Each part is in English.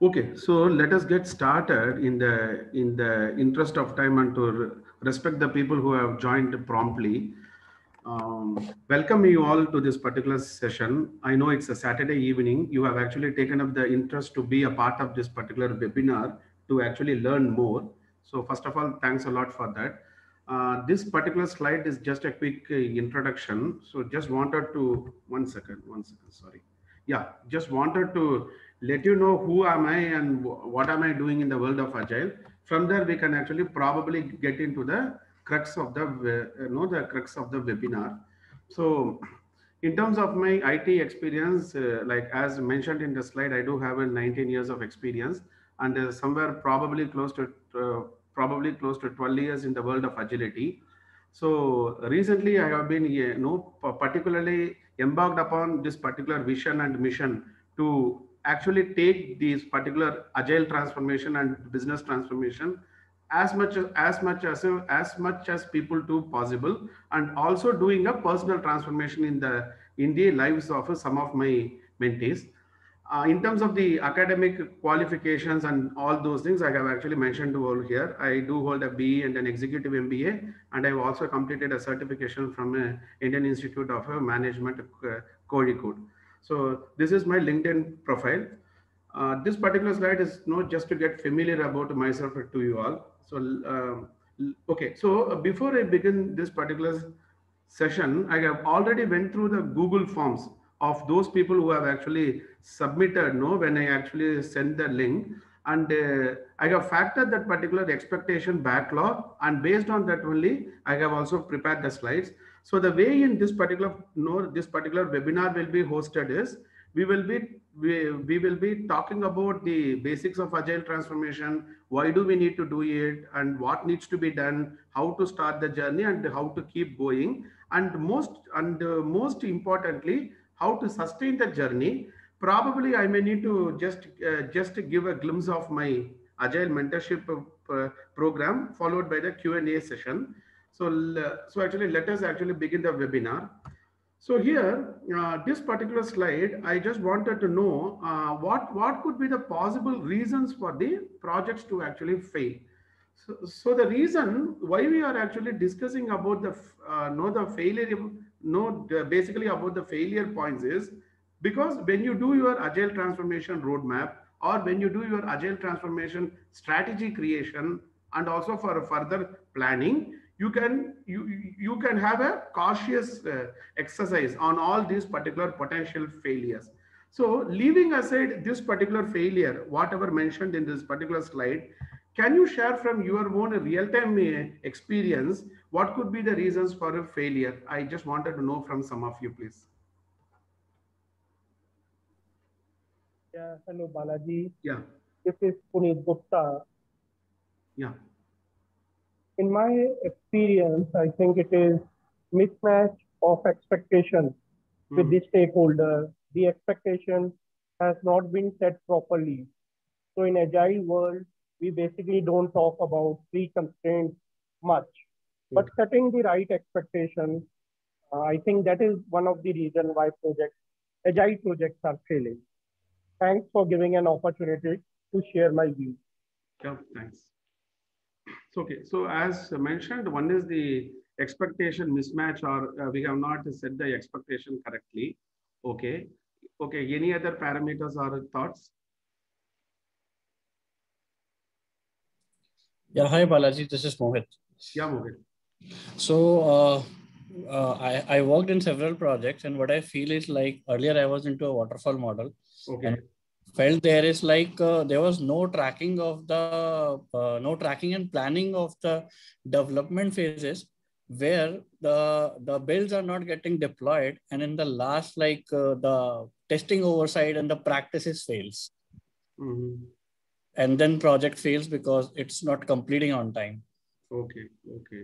Okay, so let us get started in the interest of time and to respect the people who have joined promptly. Welcome you all to this particular session. I know it's a Saturday evening. You have actually taken up the interest to be a part of this particular webinar to actually learn more. So first of all, thanks a lot for that. This particular slide is just a quick introduction. So just wanted to, one second, sorry. Yeah, just wanted to let you know who am I and what am I doing in the world of Agile. From there, we can actually probably get into the crux of the crux of the webinar. So in terms of my IT experience, like as mentioned in the slide, I do have a 19 years of experience and somewhere probably close to 12 years in the world of agility. So recently I have been, particularly embarked upon this particular vision and mission to actually take these particular agile transformation and business transformation as much as people do possible, and also doing a personal transformation in the lives of some of my mentees. In terms of the academic qualifications and all those things, I have actually mentioned to all here. I do hold a BE and an executive MBA, and I've also completed a certification from Indian Institute of Management, Kozhikode. So this is my LinkedIn profile. This particular slide is not just to get familiar about myself to you all. So, okay. So before I begin this particular session, I have already went through the Google Forms of those people who have actually submitted. No, when I actually sent the link, and I have factored that particular expectation backlog, and based on that only, I have also prepared the slides. So the way in this particular no this particular webinar will be hosted is we will be we will be talking about the basics of agile transformation, why do we need to do it, and what needs to be done, how to start the journey, and how to keep going, and most importantly, how to sustain the journey. Probably I may need to just give a glimpse of my agile mentorship program, followed by the Q&A session. So actually let us actually begin the webinar. So here, this particular slide, I just wanted to know what could be the possible reasons for the projects to actually fail. So the reason why we are actually discussing about the failure, basically about the failure points is because when you do your agile transformation roadmap, or when you do your agile transformation strategy creation, and also for further planning, you can have a cautious exercise on all these particular potential failures. So leaving aside this particular failure, whatever mentioned in this particular slide, can you share from your own real-time experience what could be the reasons for a failure? I just wanted to know from some of you, please. Yeah, hello Balaji. Yeah, This is Puneet Gupta. yeah. In my experience, I think it is mismatch of expectations with the stakeholder. The expectation has not been set properly. So in agile world, we basically don't talk about pre-constraints much, but setting the right expectations, I think that is one of the reasons why agile projects are failing. Thanks for giving an opportunity to share my views. Yeah, thanks. So, okay, so as mentioned, one is the expectation mismatch, or we have not set the expectation correctly. Okay, okay. Any other parameters or thoughts? Yeah, hi Balaji, this is Mohit. Yeah, Mohit. So I worked in several projects, and what I feel is like earlier I was into a waterfall model, Okay. and felt there is like there was no tracking of the no tracking and planning of the development phases, where the builds are not getting deployed, and in the last the testing oversight and the practices fails. And then project fails because it's not completing on time. Okay, okay.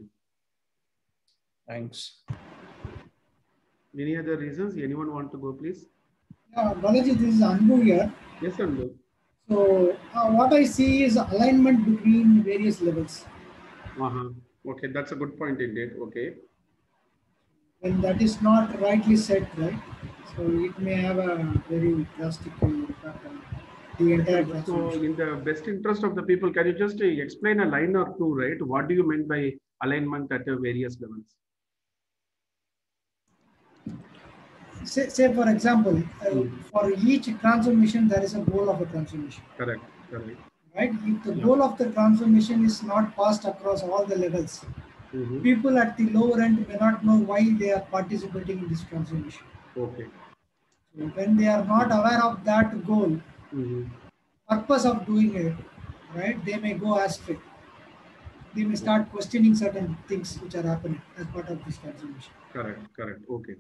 Thanks. Any other reasons? Anyone want to go, please? Balaji, this is Anbu here. Yes, Anbu. So what I see is alignment between various levels. Okay, that's a good point indeed. Okay. When that is not rightly set, right? So it may have a very drastic impact on the entire So transformation. in the best interest of the people, can you just explain a line or two, right? What do you mean by alignment at various levels? Say for example, for each transformation, there is a goal of a transformation. Correct, correct. Right? If the goal of the transformation is not passed across all the levels, people at the lower end may not know why they are participating in this transformation. Okay. So when they are not aware of that goal, purpose of doing it, right, they may go astray. They may start questioning certain things which are happening as part of this transformation. Correct, correct. Okay.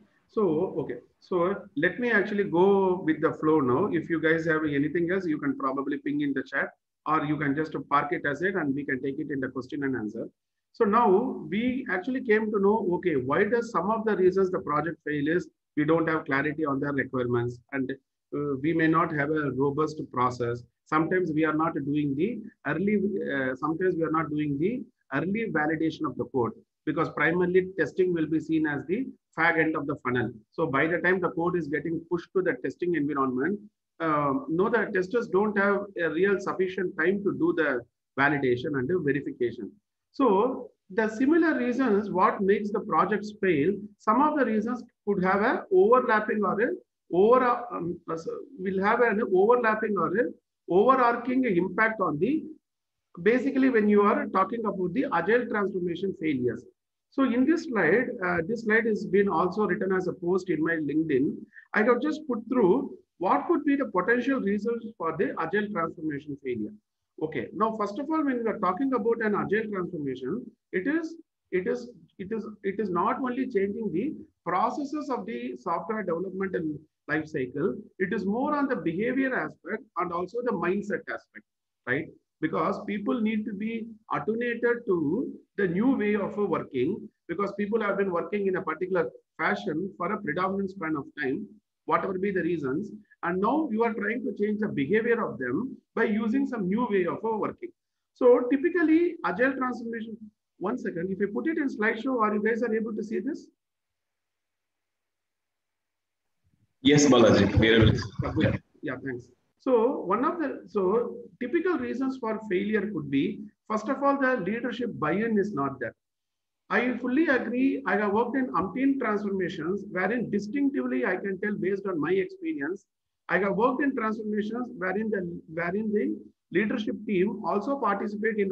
So let me actually go with the flow now. If you guys have anything else, you can probably ping in the chat, or you can just park it as it and we can take it in the question and answer. So now we actually came to know, okay, why does some of the reasons the project fail is we don't have clarity on the requirements, and we may not have a robust process. Sometimes we are not doing the sometimes we are not doing the early validation of the code, because primarily testing will be seen as the fag end of the funnel. So by the time the code is getting pushed to the testing environment, the testers don't have a real sufficient time to do the validation and the verification. So the similar reasons what makes the projects fail, some of the reasons could have a overlapping or will have an overlapping or a overarching impact on the, basically when you are talking about the agile transformation failures. So in this slide has been also written as a post in my LinkedIn. I have just put through what could be the potential reasons for the agile transformation failure. Okay, now first of all, when we are talking about an agile transformation, it is not only changing the processes of the software development and life cycle, it is more on the behavior aspect and also the mindset aspect, right? Because people need to be attenuated to the new way of working, because people have been working in a particular fashion for a predominant span of time, whatever be the reasons, and now you are trying to change the behavior of them by using some new way of working. So typically agile transformation, one second, if you put it in slideshow, are you guys are able to see this? Yes, Balaji, we are able to. Yeah, thanks. So typical reasons for failure could be, first of all, the leadership buy-in is not there. I fully agree. I have worked in umpteen transformations wherein distinctively I can tell based on my experience. I have worked in transformations wherein the leadership team also participate in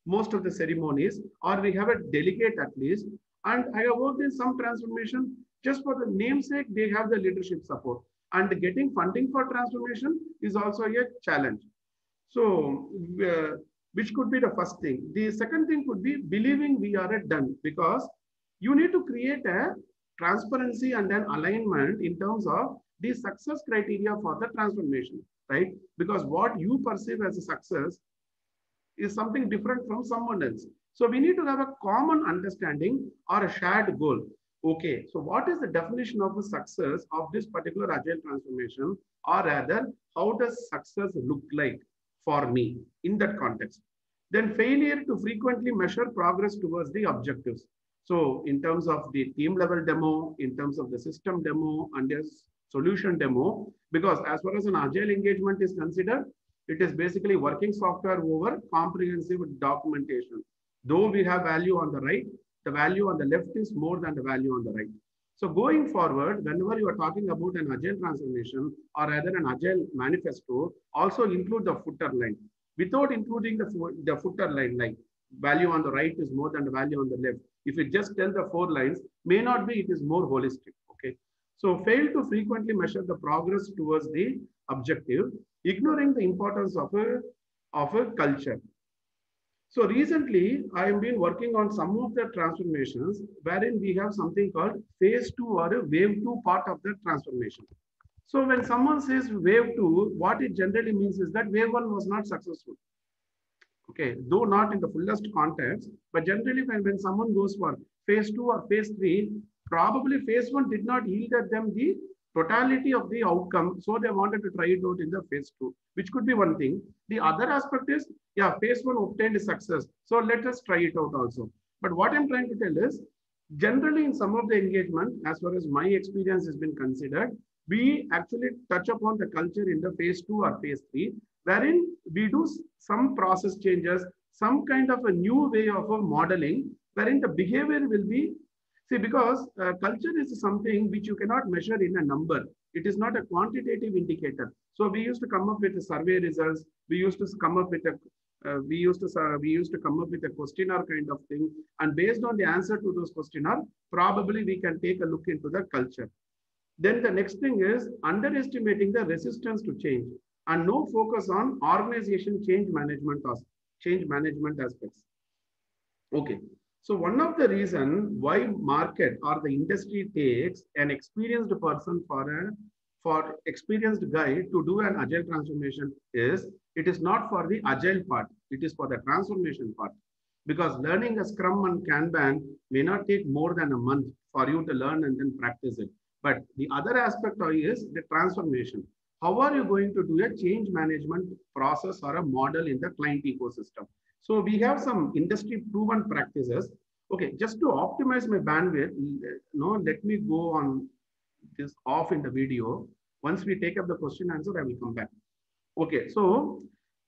most of the ceremonies, or we have a delegate at least. And I have worked in some transformation just for the namesake, they have the leadership support. And getting funding for transformation is also a challenge. So, which could be the first thing. The second thing could be believing we are done, because you need to create a transparency and an alignment in terms of the success criteria for the transformation, right? Because what you perceive as a success is something different from someone else. So we need to have a common understanding or a shared goal. Okay, so what is the definition of the success of this particular agile transformation, or rather, how does success look like for me in that context? Then failure to frequently measure progress towards the objectives. So in terms of the team level demo, in terms of the system demo and the solution demo, because as far as an agile engagement is considered, it is basically working software over comprehensive documentation. Though we have value on the right, the value on the left is more than the value on the right. So going forward, whenever you are talking about an agile transformation or rather an agile manifesto, also include the footer line. Without including the footer line, like value on the right is more than the value on the left. If you just tell the 4 lines, may not be, it is more holistic. Okay. So fail to frequently measure the progress towards the objective, ignoring the importance of a culture. So recently, I have been working on some of the transformations wherein we have something called phase 2 or a wave 2 part of the transformation. So when someone says wave 2, what it generally means is that wave 1 was not successful. Okay, though not in the fullest context, but generally when someone goes for phase 2 or phase 3, probably phase 1 did not yield at them the totality of the outcome. So they wanted to try it out in the phase 2, which could be one thing. The other aspect is, yeah, phase 1 obtained success. So let us try it out also. But what I'm trying to tell is, generally in some of the engagement, as far as my experience has been considered, we actually touch upon the culture in the phase 2 or phase 3. wherein we do some process changes, some kind of a new way of a modeling, wherein the behavior will be, see, because culture is something which you cannot measure in a number. It is not a quantitative indicator. So we used to come up with the survey results. We used to come up with a we used to come up with a questionnaire kind of thing, and based on the answer to those questionnaire, probably we can take a look into the culture. Then the next thing is underestimating the resistance to change and no focus on organization change management aspects. Okay. So one of the reason why market or the industry takes an experienced person for experienced guy to do an agile transformation is it is not for the agile part, it is for the transformation part. Because learning a Scrum and Kanban may not take more than a month for you to learn and then practice it. But the other aspect is the transformation. How are you going to do a change management process or a model in the client ecosystem? So we have some industry proven practices. Okay, just to optimize my bandwidth, let me go on this off in the video. Once we take up the question answer, I will come back. Okay, so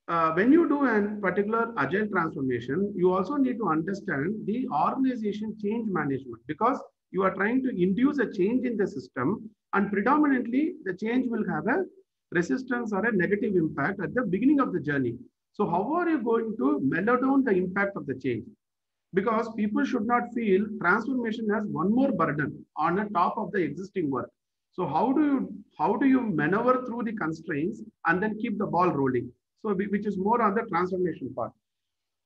when you do a particular agile transformation, you also need to understand the organization change management, because you are trying to induce a change in the system, and predominantly the change will have a resistance or a negative impact at the beginning of the journey. So how are you going to mellow down the impact of the change? Because people should not feel transformation as one more burden on the top of the existing work. So how do you maneuver through the constraints and then keep the ball rolling? So which is more on the transformation part.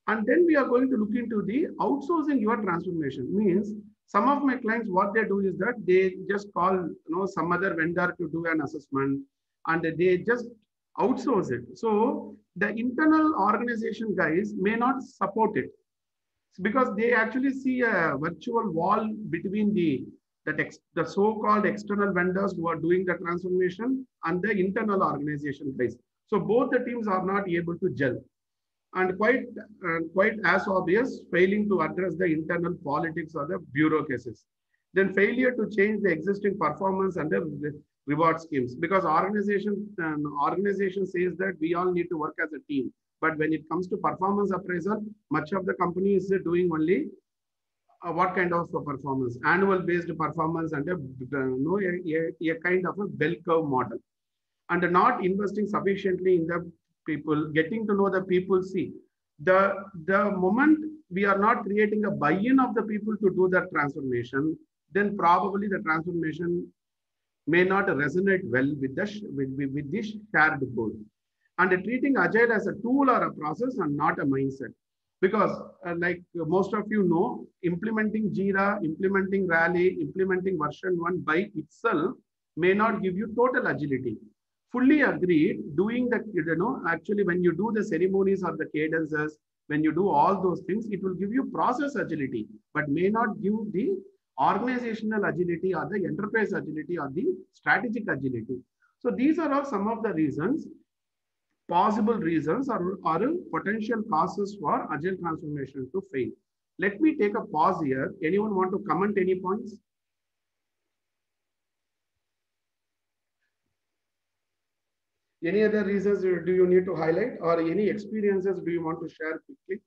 And then we are going to look into the outsourcing your transformation. Means some of my clients, what they do is that they just call some other vendor to do an assessment, and they just outsource it. So the internal organization guys may not support it, because they actually see a virtual wall between the so-called external vendors who are doing the transformation and the internal organization guys. So both the teams are not able to gel, and quite as obvious, failing to address the internal politics or the bureaucracies. Then failure to change the existing performance and the reward schemes, because organization says that we all need to work as a team. But when it comes to performance appraisal, much of the company is doing only what kind of performance, annual based performance, and a kind of a bell curve model, and not investing sufficiently in the people, getting to know the people. See, the moment we are not creating a buy-in of the people to do that transformation, then probably the transformation may not resonate well with this shared goal. And treating agile as a tool or a process and not a mindset. Because like most of you know, implementing Jira, implementing Rally, implementing version 1 by itself may not give you total agility. Fully agreed, doing that, actually when you do the ceremonies or the cadences, when you do all those things, it will give you process agility, but may not give the organizational agility or the enterprise agility or the strategic agility. So these are all some of the reasons, possible reasons or potential causes for agile transformation to fail. Let me take a pause here. Anyone want to comment any points? Any other reasons do you need to highlight, or any experiences do you want to share quickly?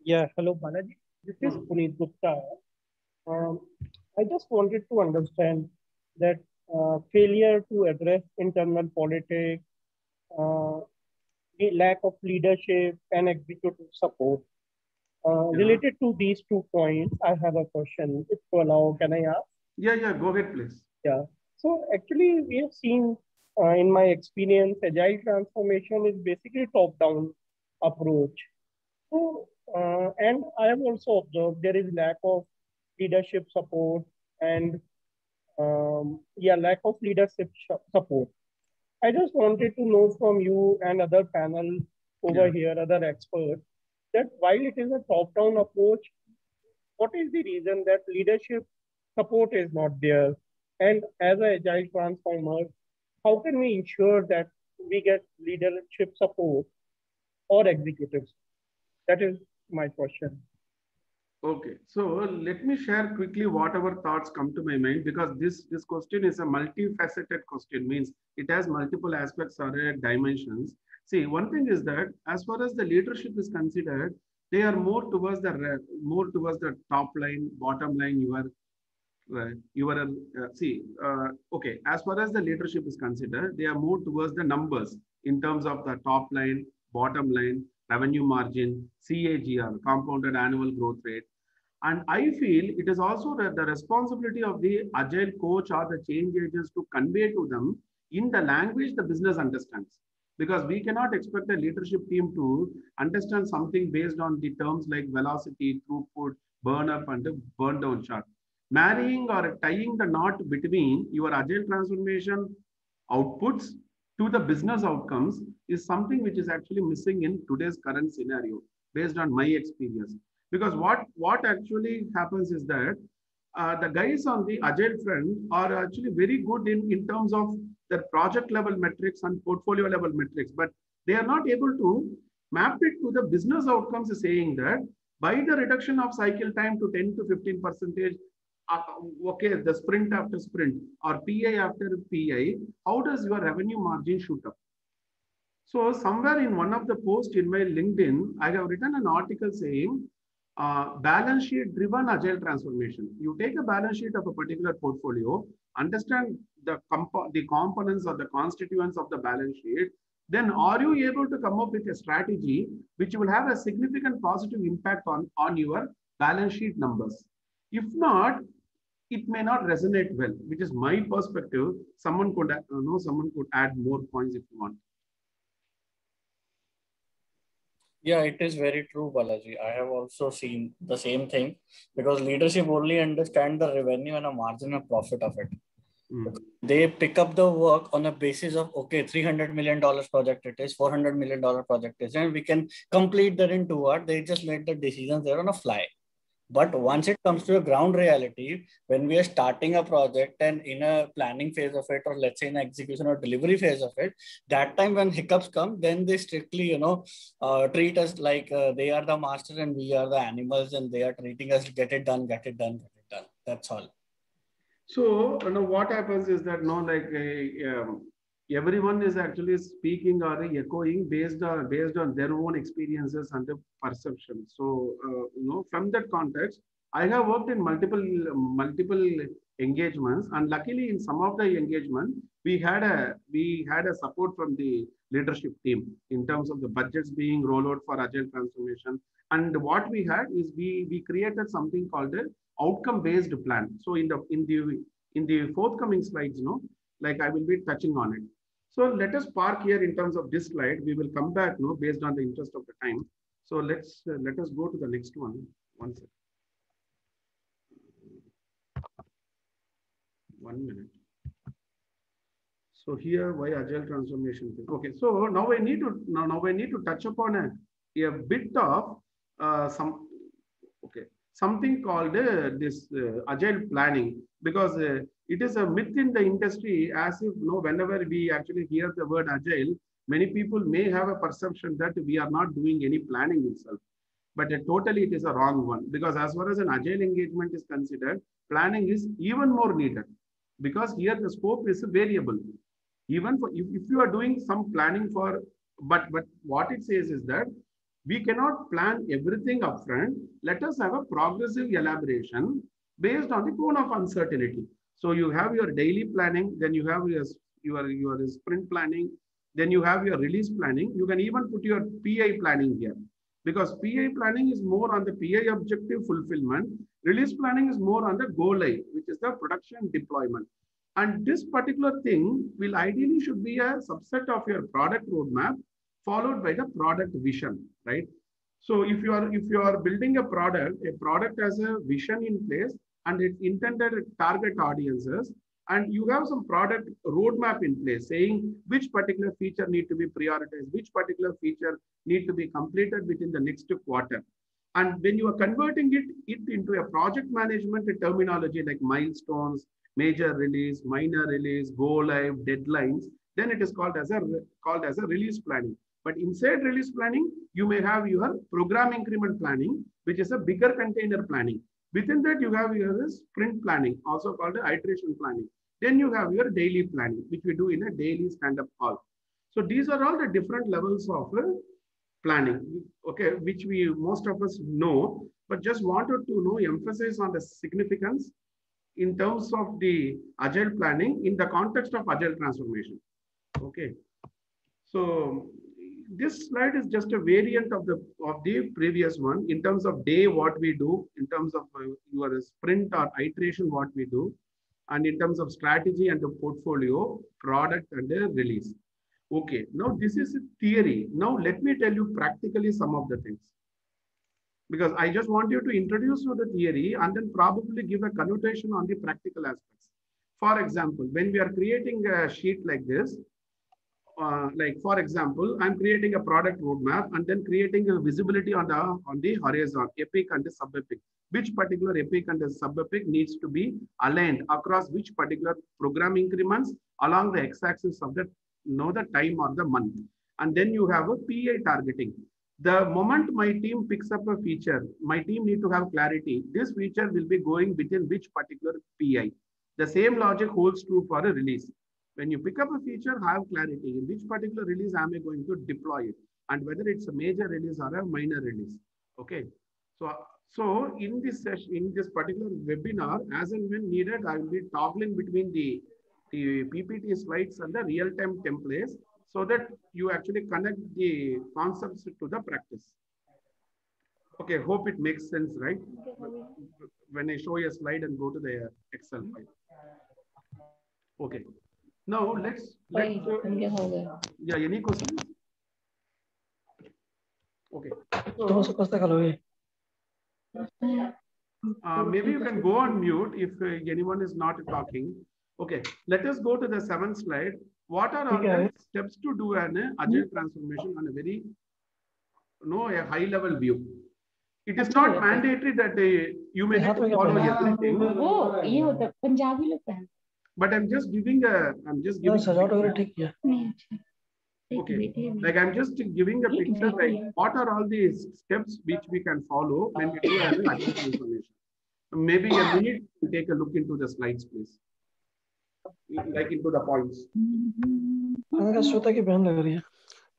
Yeah, hello Balaji. This is Puneet Gupta. I just wanted to understand that failure to address internal politics, the lack of leadership and executive support. Related to these 2 points, I have a question. If you allow, can I ask? Yeah, go ahead, please. Yeah. So actually, we have seen in my experience, agile transformation is basically top-down approach. So, and I have also observed there is lack of leadership support and lack of leadership support. I just wanted to know from you and other panel over here, other experts, that while it is a top-down approach, what is the reason that leadership support is not there? And as an agile transformer, how can we ensure that we get leadership support or executives? That is my question. Okay, so let me share quickly whatever thoughts come to my mind, because this question is a multifaceted question, means it has multiple aspects or dimensions. See, one thing is that as far as the leadership is considered, they are more towards the top line, bottom line. Okay, as far as the leadership is considered, they are more towards the numbers in terms of the top line, bottom line, revenue margin, CAGR, compounded annual growth rate. And I feel it is also the responsibility of the agile coach or the change agents to convey to them in the language the business understands. Because we cannot expect a leadership team to understand something based on the terms like velocity, throughput, burn up, and the burn down chart. Marrying or tying the knot between your agile transformation outputs to the business outcomes is something which is actually missing in today's current scenario, based on my experience. Because what actually happens is that the guys on the agile front are actually very good in terms of their project level metrics and portfolio level metrics, but they are not able to map it to the business outcomes, saying that by the reduction of cycle time to 10 to 15%, okay, the sprint after sprint or PI after PI, how does your revenue margin shoot up? So somewhere in one of the posts in my LinkedIn, I have written an article saying balance sheet driven agile transformation. You take a balance sheet of a particular portfolio, understand the components or the constituents of the balance sheet, then are you able to come up with a strategy which will have a significant positive impact on your balance sheet numbers? If not, it may not resonate well, which is my perspective. Someone could add more points if you want. Yeah, it is very true, Balaji. I have also seen the same thing, because leadership only understand the revenue and a margin of profit of it. They pick up the work on a basis of, okay, $300 million project it is, $400 million project is, and we can complete that in 2 hours. They just made the decisions there on a fly. But once it comes to a ground reality, when we are starting a project and in a planning phase of it, or let's say in execution or delivery phase of it, that time when hiccups come, then they strictly, treat us like they are the masters and we are the animals, and they are treating us, get it done, get it done, get it done. That's all. So, what happens is that everyone is actually speaking or echoing based on their own experiences and the perception. So, from that context, I have worked in multiple engagements, and luckily in some of the engagement, we had a support from the leadership team in terms of the budgets being rolled out for agile transformation. And what we had is we created something called a outcome-based plan. So in the forthcoming slides, like I will be touching on it. So let us park here in terms of this slide. We will come back, based on the interest of the time. So let us go to the next one. One second. 1 minute. So here, why agile transformation? Okay. So now I need to touch upon a bit of something called this agile planning, because it is a myth in the industry, as if whenever we actually hear the word agile, many people may have a perception that we are not doing any planning itself. But totally it is a wrong one, because as far as an agile engagement is considered, planning is even more needed, because here the scope is variable. Even for if you are doing some planning for, but what it says is that we cannot plan everything upfront. Let us have a progressive elaboration based on the cone of uncertainty. So you have your daily planning, then you have your sprint planning, then you have your release planning. You can even put your PI planning here, because PI planning is more on the PI objective fulfillment. Release planning is more on the go live, which is the production deployment. And this particular thing will ideally should be a subset of your product roadmap, followed by the product vision, right? So if you are building a product has a vision in place and its intended target audiences, and you have some product roadmap in place saying which particular feature need to be prioritized, which particular feature need to be completed within the next quarter. And when you are converting it into a project management terminology like milestones, major release, minor release, go live, deadlines, then it is called as a release planning. But inside release planning, you may have your program increment planning, which is a bigger container planning. Within that, you have your sprint planning, also called iteration planning. Then you have your daily planning, which we do in a daily stand-up call. So these are all the different levels of planning, okay, which we most of us know, but just wanted to know, emphasize on the significance in terms of the agile planning in the context of agile transformation. Okay, so this slide is just a variant of the previous one in terms of day what we do, in terms of your sprint or iteration what we do, and in terms of strategy and the portfolio, product and the release. Okay, now this is theory. Now let me tell you practically some of the things, because I just want you to introduce you the theory and then probably give a connotation on the practical aspects. For example, when we are creating a sheet like this, like for example, I'm creating a product roadmap and then creating a visibility on the horizon, epic and the sub-epic. Which particular epic and the sub-epic needs to be aligned across which particular program increments along the x-axis of the time or the month. And then you have a PI targeting. The moment my team picks up a feature, my team need to have clarity. This feature will be going within which particular PI. The same logic holds true for a release. When you pick up a feature, have clarity in which particular release am I going to deploy it, and whether it's a major release or a minor release. Okay, so in this session, in this particular webinar, as and when needed, I will be toggling between the PPT slides and the real-time templates so that you actually connect the concepts to the practice. Okay, hope it makes sense, right? When I show you a slide and go to the Excel file. Okay. Now let's yeah, any questions? Okay. Maybe you can go on mute if anyone is not talking. Okay, let us go to the 7th slide. What are all the steps to do an agile transformation on a very a high level view? It is not mandatory that you may need to follow everything. But I'm just giving okay, like I'm just giving a picture, like what are all these steps which we can follow when we do an agile transformation. Maybe a minute to take a look into the slides, please. Like into the points.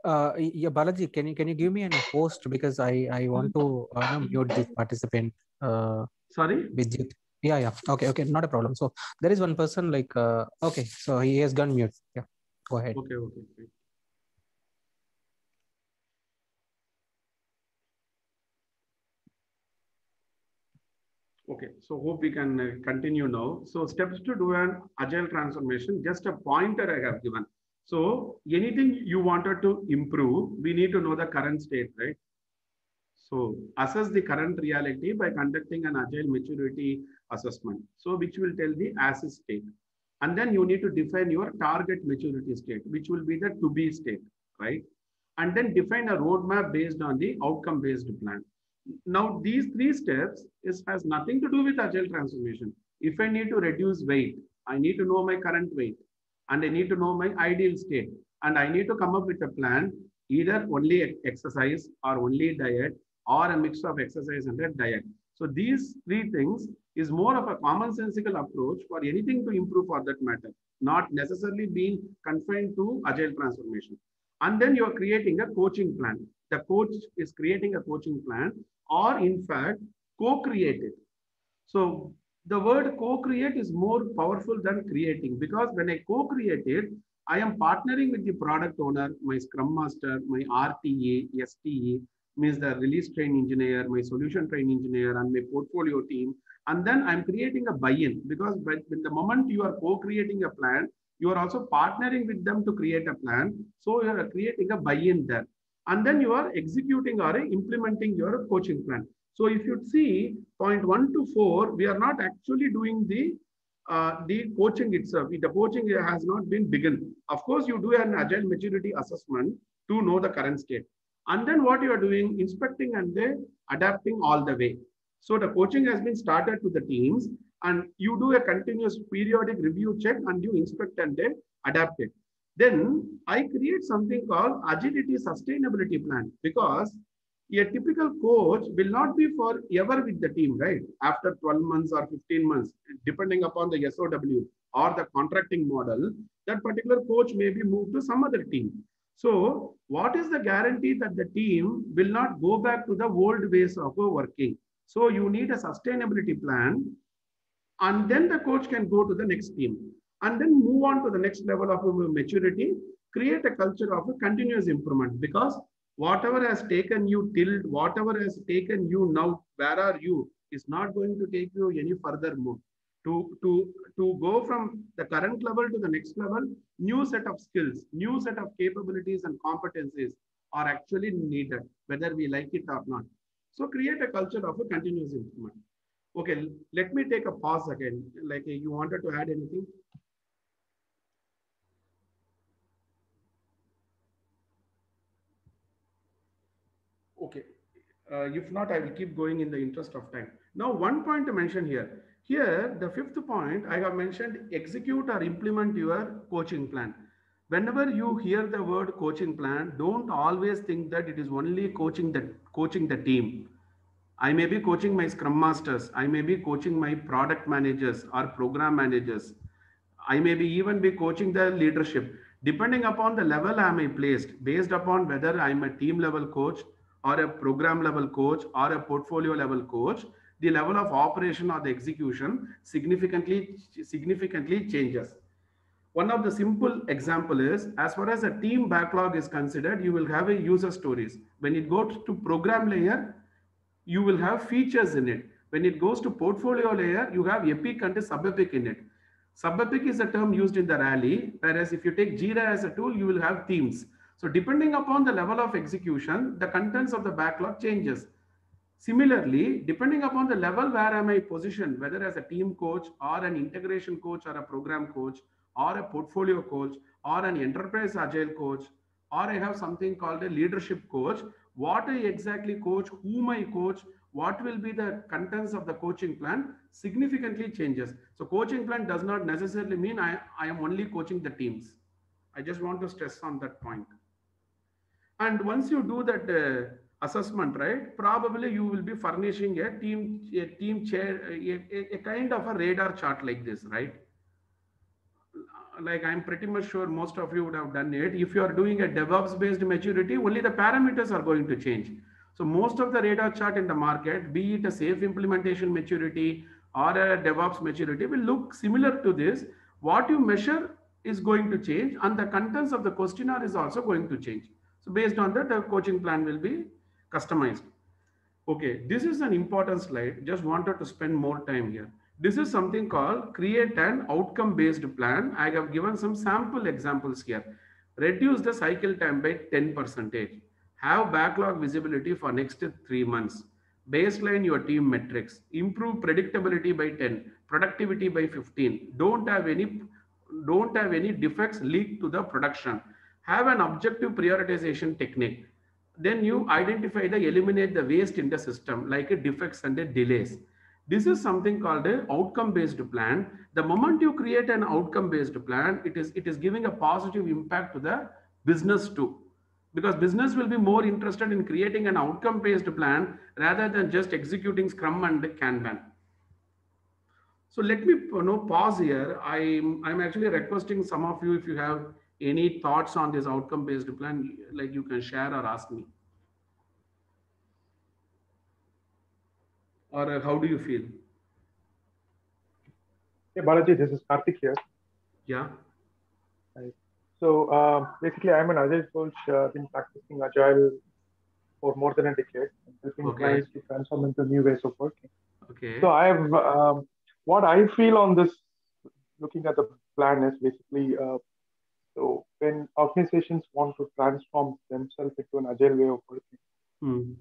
Yeah, Balaji, can you give me a host, because I want to mute this participant. Sorry? Vijit. Yeah. Okay, not a problem. So there is one person like okay, so he has gone mute. Yeah, go ahead. Okay. Okay, so hope we can continue now. So steps to do an agile transformation, just a pointer I have given. So anything you wanted to improve, we need to know the current state, right? So assess the current reality by conducting an agile maturity assessment. So which will tell the as is state. And then you need to define your target maturity state, which will be the to be state, right? And then define a roadmap based on the outcome-based plan. Now, these 3 steps has nothing to do with agile transformation. If I need to reduce weight, I need to know my current weight, and I need to know my ideal state, and I need to come up with a plan, either only exercise or only diet, or a mix of exercise and a diet. So these 3 things is more of a commonsensical approach for anything to improve for that matter, not necessarily being confined to agile transformation. And then you are creating a coaching plan. The coach is creating a coaching plan, or in fact, co-create it. So the word co-create is more powerful than creating, because when I co-create it, I am partnering with the product owner, my scrum master, my RTA, STE, means the release train engineer, my solution train engineer, and my portfolio team. And then I'm creating a buy-in, because when the moment you are co-creating a plan, you are also partnering with them to create a plan. So you are creating a buy-in there. And then you are executing or implementing your coaching plan. So if you see point 1 to 4, we are not actually doing the coaching itself. The coaching has not been begun. Of course, you do an agile maturity assessment to know the current state. And then what you are doing, inspecting and adapting all the way. So the coaching has been started to the teams, and you do a continuous periodic review check, and you inspect and adapt it. Then I create something called agility sustainability plan, because a typical coach will not be forever with the team, right? After 12 months or 15 months, depending upon the SOW or the contracting model, that particular coach may be moved to some other team. So what is the guarantee that the team will not go back to the old ways of working? So you need a sustainability plan, and then the coach can go to the next team and then move on to the next level of maturity, create a culture of a continuous improvement, because whatever has taken you till, whatever has taken you now, where are you, is not going to take you any further move. To go from the current level to the next level, new set of skills, new set of capabilities and competencies are actually needed, whether we like it or not. So create a culture of a continuous improvement. Okay, let me take a pause again. Like, you wanted to add anything? Okay. If not, I will keep going in the interest of time. Now, one point to mention here. Here, the fifth point, I have mentioned execute or implement your coaching plan. Whenever you hear the word coaching plan, don't always think that it is only coaching the team. I may be coaching my scrum masters. I may be coaching my product managers or program managers. I may be even be coaching the leadership. Depending upon the level I am placed, based upon whether I'm a team level coach or a program level coach or a portfolio level coach, the level of operation or the execution significantly changes. One of the simple example is, as far as a team backlog is considered, you will have a user stories. When it goes to program layer, you will have features in it. When it goes to portfolio layer, you have epic and sub-epic in it. Sub-epic is a term used in the rally, whereas if you take Jira as a tool, you will have themes. So depending upon the level of execution, the contents of the backlog changes. Similarly, depending upon the level where am I positioned, whether as a team coach or an integration coach or a program coach or a portfolio coach or an enterprise agile coach, or I have something called a leadership coach, what I exactly coach, whom I coach, what will be the contents of the coaching plan significantly changes. So coaching plan does not necessarily mean I am only coaching the teams. I just want to stress on that point. And once you do that assessment, right, probably you will be furnishing a team chair, a kind of a radar chart like this, right? Like, I'm pretty much sure most of you would have done it. If you are doing a DevOps based maturity, only the parameters are going to change. So most of the radar chart in the market, be it a safe implementation maturity or a DevOps maturity, will look similar to this. What you measure is going to change, and the contents of the questionnaire is also going to change. So based on that, the coaching plan will be customized. Okay, this is an important slide. Just wanted to spend more time here. This is something called create an outcome-based plan. I have given some sample examples here. Reduce the cycle time by 10%. Have backlog visibility for next 3 months. Baseline your team metrics. Improve predictability by 10. Productivity by 15. Don't have any defects leaked to the production. Have an objective prioritization technique. Then you identify eliminate the waste in the system, like a defects and a delays. This is something called a outcome based plan. The moment you create an outcome based plan, it is giving a positive impact to the business too, because business will be more interested in creating an outcome based plan rather than just executing Scrum and Kanban. So let me pause here. I'm actually requesting some of you, if you have any thoughts on this outcome based plan, like, you can share or ask me. Or how do you feel? Hey, Balaji, this is Karthik here. Yeah. Right. So basically, I'm an Agile coach, been practicing Agile for more than a decade, and helping clients to transform into new ways of working. Okay. So I have, what I feel on this, looking at the plan is basically, so when organizations want to transform themselves into an Agile way of working,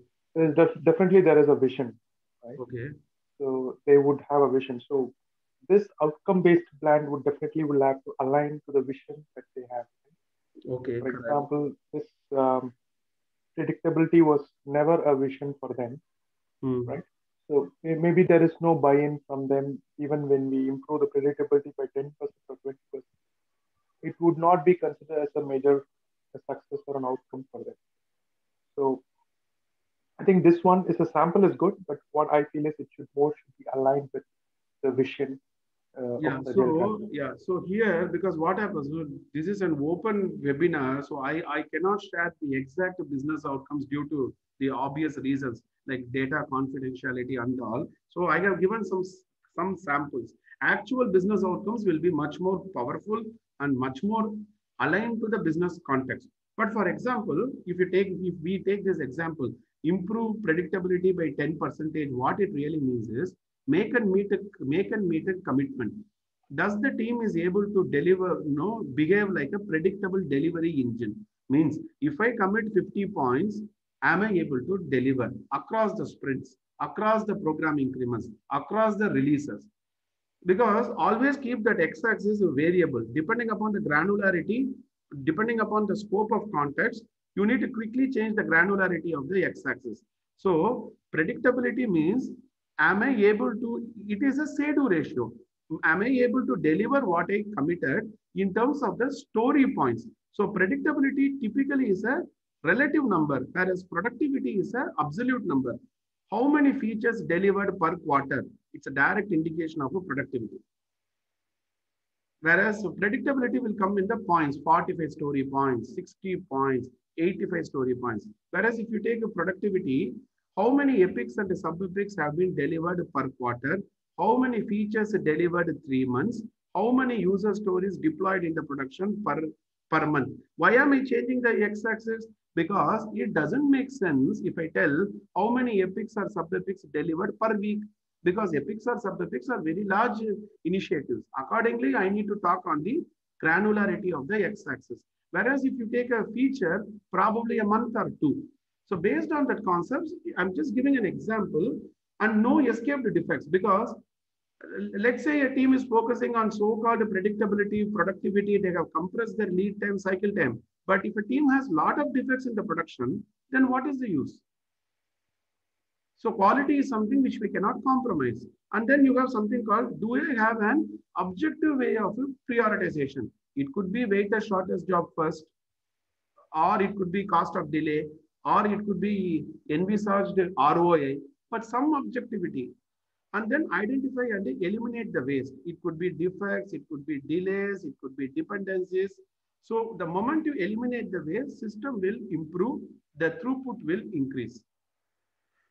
definitely there is a vision, right? Okay. So they would have a vision. So this outcome-based plan would definitely will have to align to the vision that they have. Okay. For example, this predictability was never a vision for them, right? So maybe there is no buy-in from them, even when we improve the predictability by 10% or 20%. it would not be considered as a major success or an outcome for them. So I think this one is a sample is good, but what I feel is it should be aligned with the vision Yeah, of the so yeah, so here, because what happens, this is an open webinar, so I cannot share the exact business outcomes due to the obvious reasons like data confidentiality and all. So I have given some samples. Actual business outcomes will be much more powerful and much more aligned to the business context. But for example, if we take this example, improve predictability by 10%, what it really means is make and meet a commitment. Does the team is able to deliver, behave like a predictable delivery engine? Means if I commit 50 points, am I able to deliver across the sprints, across the program increments, across the releases? Because always keep that x-axis variable depending upon the granularity, depending upon the scope of context, you need to quickly change the granularity of the x-axis. So predictability means, am I able to, it is a say-do ratio. Am I able to deliver what I committed in terms of the story points? So predictability typically is a relative number, whereas productivity is an absolute number. How many features delivered per quarter? It's a direct indication of a productivity. Whereas predictability will come in the points, 45 story points, 60 points, 85 story points. Whereas if you take a productivity, how many epics and sub-epics have been delivered per quarter? How many features delivered 3 months? How many user stories deployed in the production per month? Why am I changing the x-axis? Because it doesn't make sense if I tell how many epics or sub-epics delivered per week, because epics or sub-epics are very large initiatives. Accordingly, I need to talk on the granularity of the x-axis. Whereas if you take a feature, probably a month or two. So based on that concepts, I'm just giving an example, and no escaped defects, because let's say a team is focusing on so-called predictability, productivity, they have compressed their lead time, cycle time. But if a team has a lot of defects in the production, then what is the use? So quality is something which we cannot compromise. And then you have something called, do I have an objective way of prioritization? It could be weight the shortest job first, or it could be cost of delay, or it could be envisaged ROI, but some objectivity. And then identify and eliminate the waste. It could be defects, it could be delays, it could be dependencies. So the moment you eliminate the waste, system will improve, the throughput will increase.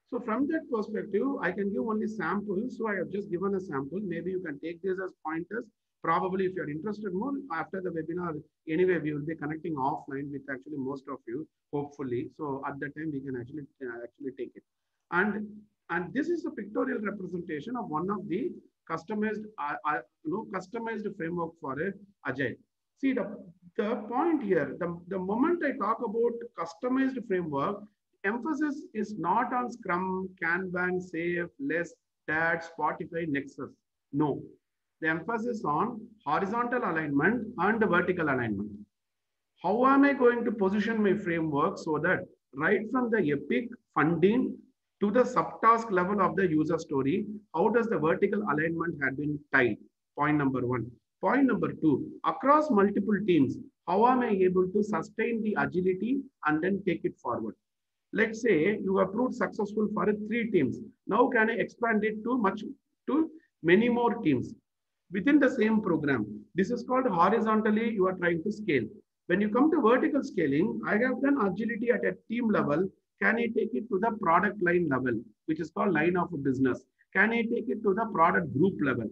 So from that perspective, I can give only samples. So I have just given a sample. Maybe you can take this as pointers. Probably if you're interested more after the webinar, anyway, we will be connecting offline with actually most of you, hopefully. So at that time, we can actually take it. And this is a pictorial representation of one of the customized, customized framework for Agile. See the point here, the moment I talk about customized framework, emphasis is not on Scrum, Kanban, SAFe, LESS, TAD, Spotify, Nexus. No, the emphasis on horizontal alignment and vertical alignment. How am I going to position my framework so that right from the epic funding to the subtask level of the user story, how does the vertical alignment have been tied? Point number one. Point number two, across multiple teams, how am I able to sustain the agility and then take it forward? Let's say you have proved successful for 3 teams. Now can I expand it to many more teams within the same program? This is called horizontally you are trying to scale. When you come to vertical scaling, I have done agility at a team level. Can I take it to the product line level, which is called line of business? Can I take it to the product group level?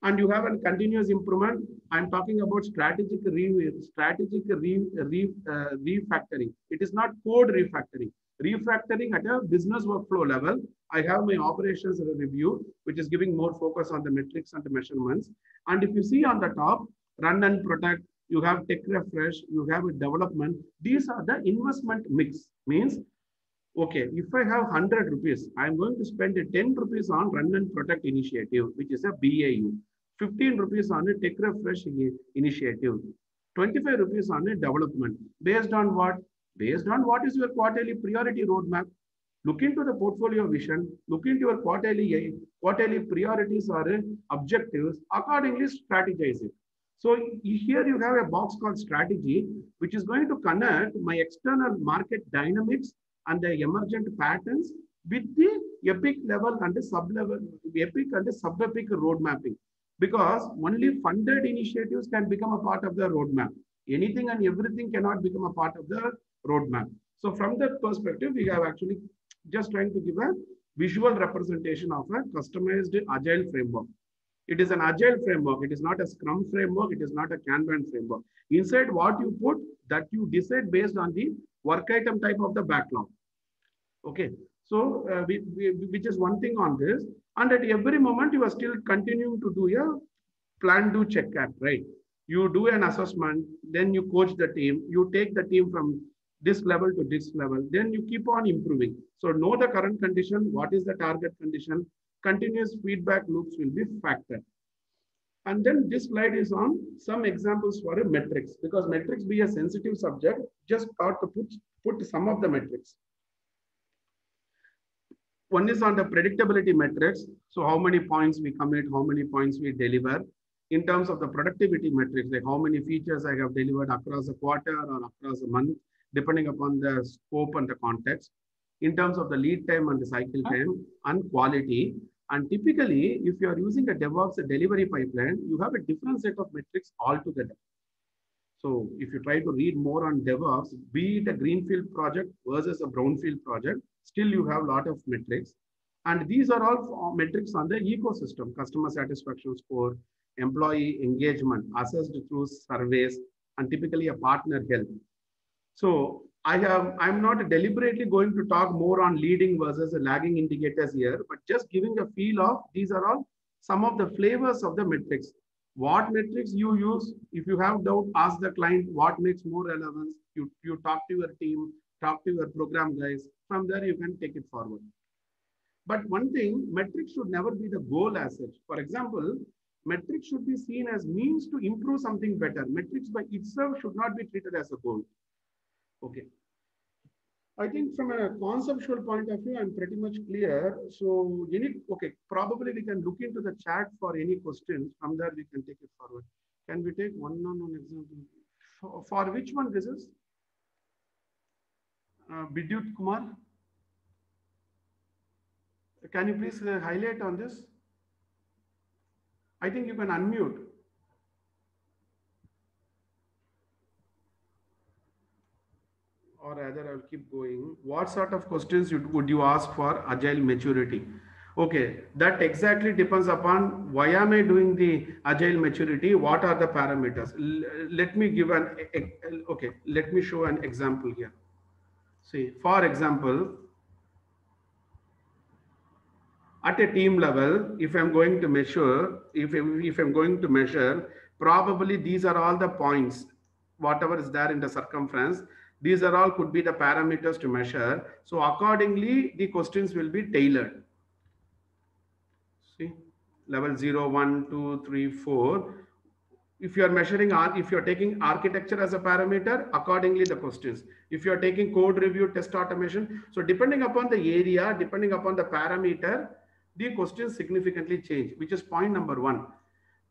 And you have a continuous improvement. I'm talking about strategic refactoring. It is not code refactoring. Refactoring at a business workflow level. I have my operations review, which is giving more focus on the metrics and the measurements. And if you see on the top, run and protect, you have tech refresh, you have a development. These are the investment mix. Means, okay, if I have 100 rupees, I'm going to spend 10 rupees on run and protect initiative, which is a BAU. 15 rupees on a tech refresh initiative, 25 rupees on a development. Based on what? Based on what is your quarterly priority roadmap. Look into the portfolio vision, look into your quarterly priorities or objectives, accordingly strategize it. So here you have a box called strategy, which is going to connect my external market dynamics and the emergent patterns with the epic level and the sub-level, epic and the sub-epic road mapping. Because only funded initiatives can become a part of the roadmap. Anything and everything cannot become a part of the roadmap. So from that perspective, we have actually just trying to give a visual representation of a customized agile framework. It is an agile framework. It is not a Scrum framework. It is not a Kanban framework. Inside what you put, that you decide based on the work item type of the backlog. Okay. So which is one thing on this. And at every moment, you are still continuing to do a plan, do, check, act, right? You do an assessment, then you coach the team. You take the team from this level to this level. Then you keep on improving. So know the current condition. What is the target condition? Continuous feedback loops will be factored. And then this slide is on some examples for a metrics, because metrics be a sensitive subject, just thought to put some of the metrics. One is on the predictability metrics. So how many points we commit, how many points we deliver. In terms of the productivity metrics, like how many features I have delivered across a quarter or across a month, depending upon the scope and the context. In terms of the lead time and the cycle time and quality. And typically, if you are using a DevOps delivery pipeline, you have a different set of metrics altogether. So if you try to read more on DevOps, be it a greenfield project versus a brownfield project, still you have a lot of metrics. And these are all metrics on the ecosystem: customer satisfaction score, employee engagement, assessed through surveys, and typically a partner health. So I'm not deliberately going to talk more on leading versus lagging indicators here, but just giving a feel of these are all some of the flavors of the metrics. What metrics you use? If you have doubt, ask the client what makes more relevance. You talk to your team, talk to your program guys. From there, you can take it forward. But one thing, metrics should never be the goal as such. For example, metrics should be seen as means to improve something better. Metrics by itself should not be treated as a goal. Okay. I think from a conceptual point of view, I'm pretty much clear. So probably we can look into the chat for any questions. From there, we can take it forward. Can we take one example? For which one this is? Bidyut Kumar? Can you please highlight on this? I think you can unmute. Or rather, I'll keep going. What sort of questions would you ask for agile maturity? Okay, that exactly depends upon why am I doing the agile maturity? What are the parameters? Let me give let me show an example here. See, for example, at a team level, if I'm going to measure, if I'm going to measure, probably these are all the points, whatever is there in the circumference. These are all could be the parameters to measure. So accordingly, the questions will be tailored. See, level 0, 1, 2, 3, 4. If you are measuring, if you're taking architecture as a parameter, accordingly the questions. If you're taking code review, test automation, so depending upon the area, depending upon the parameter, the questions significantly change, which is point number 1.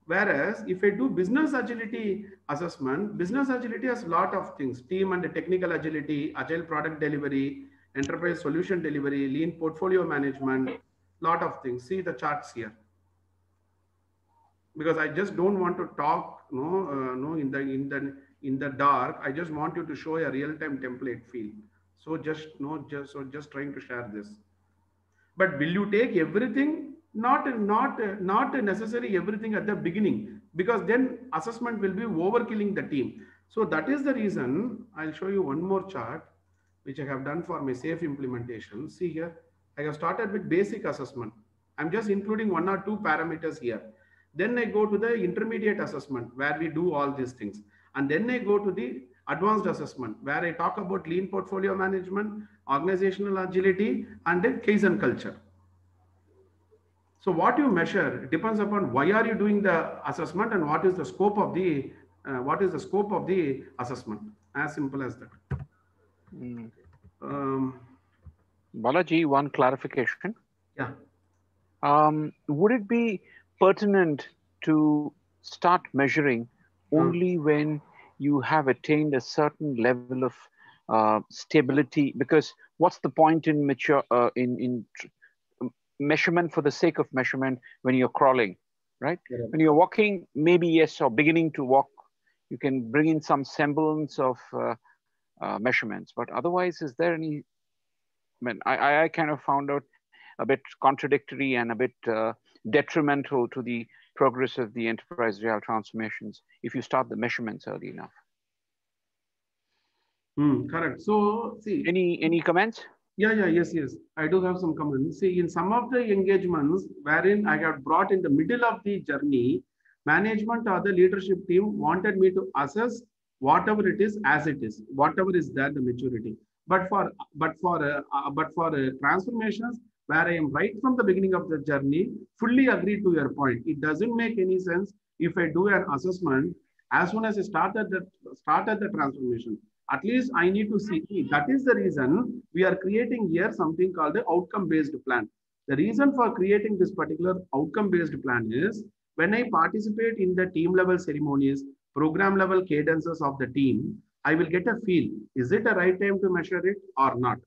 Whereas if I do business agility assessment, business agility has a lot of things: team and technical agility, agile product delivery, enterprise solution delivery, lean portfolio management, lot of things. See the charts here. Because I just don't want to talk in the dark. I just want you to show a real-time template feel. So just trying to share this. But will you take everything? Not necessarily everything at the beginning, because then assessment will be overkilling the team. So that is the reason I'll show you one more chart, which I have done for my safe implementation. See here, I have started with basic assessment. I'm just including 1 or 2 parameters here. Then I go to the intermediate assessment where we do all these things. And then I go to the advanced assessment where I talk about lean portfolio management, organizational agility, and then Kaizen culture. So what you measure depends upon why are you doing the assessment and what is the scope of the assessment. As simple as that. Balaji, one clarification. Yeah. Would it be pertinent to start measuring only when you have attained a certain level of stability. Because what's the point in measurement for the sake of measurement when you're crawling, right? When you're walking, maybe yes, or beginning to walk, you can bring in some semblance of measurements. But otherwise, is there any? I mean, I kind of found out a bit contradictory and a bit detrimental to the progress of the enterprise agile transformations if you start the measurements early enough. Correct. So see, any comments? Yes. I do have some comments. See, in some of the engagements wherein I got brought in the middle of the journey, management or the leadership team wanted me to assess whatever it is as it is, whatever is there, the maturity. But for transformations where I am right from the beginning of the journey, fully agree to your point. It doesn't make any sense if I do an assessment as soon as I started the transformation. At least I need to see. That is the reason we are creating here something called the outcome-based plan. The reason for creating this particular outcome-based plan is when I participate in the team level ceremonies, program level cadences of the team, I will get a feel. Is it a right time to measure it or not?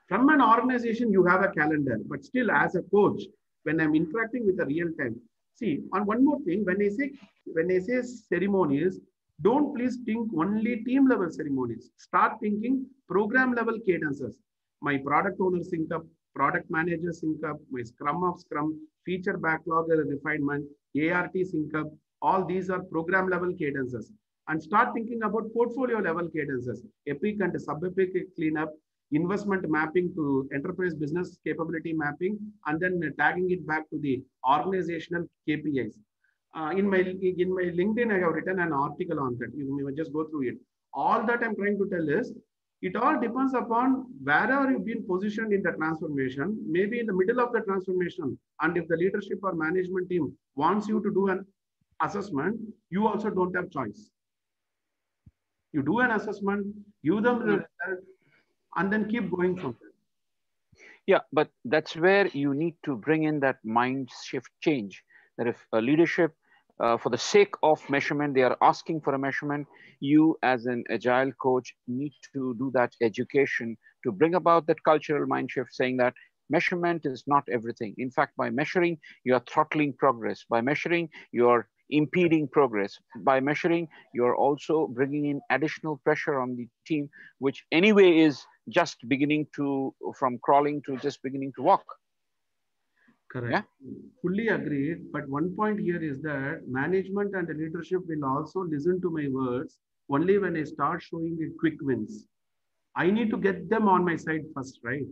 From an organization, you have a calendar, but still as a coach, when I'm interacting with the real time. See, on one more thing, when I say ceremonies, don't please think only team level ceremonies. Start thinking program level cadences. My product owner sync up, product manager sync up, my scrum of scrum, feature backlog refinement, ART sync up. All these are program level cadences. And start thinking about portfolio level cadences, epic and sub-epic cleanup, investment mapping to enterprise business capability mapping, and then tagging it back to the organizational KPIs. In my LinkedIn, I have written an article on that. You may just go through it. All that I'm trying to tell is, it all depends upon wherever you've been positioned in the transformation, maybe in the middle of the transformation. And if the leadership or management team wants you to do an assessment, you also don't have choice. You do an assessment, give them the result, and then keep going from there. Yeah, but that's where you need to bring in that mind shift change. That if a leadership, for the sake of measurement, they are asking for a measurement, you as an agile coach need to do that education to bring about that cultural mind shift, saying that measurement is not everything. In fact, by measuring, you are throttling progress. By measuring, you're impeding progress. By measuring, you're also bringing in additional pressure on the team, which anyway is just beginning to, from crawling to just beginning to walk. Correct. Yeah? Fully agreed. But one point here is that management and the leadership will also listen to my words only when I start showing the quick wins. I need to get them on my side first, right?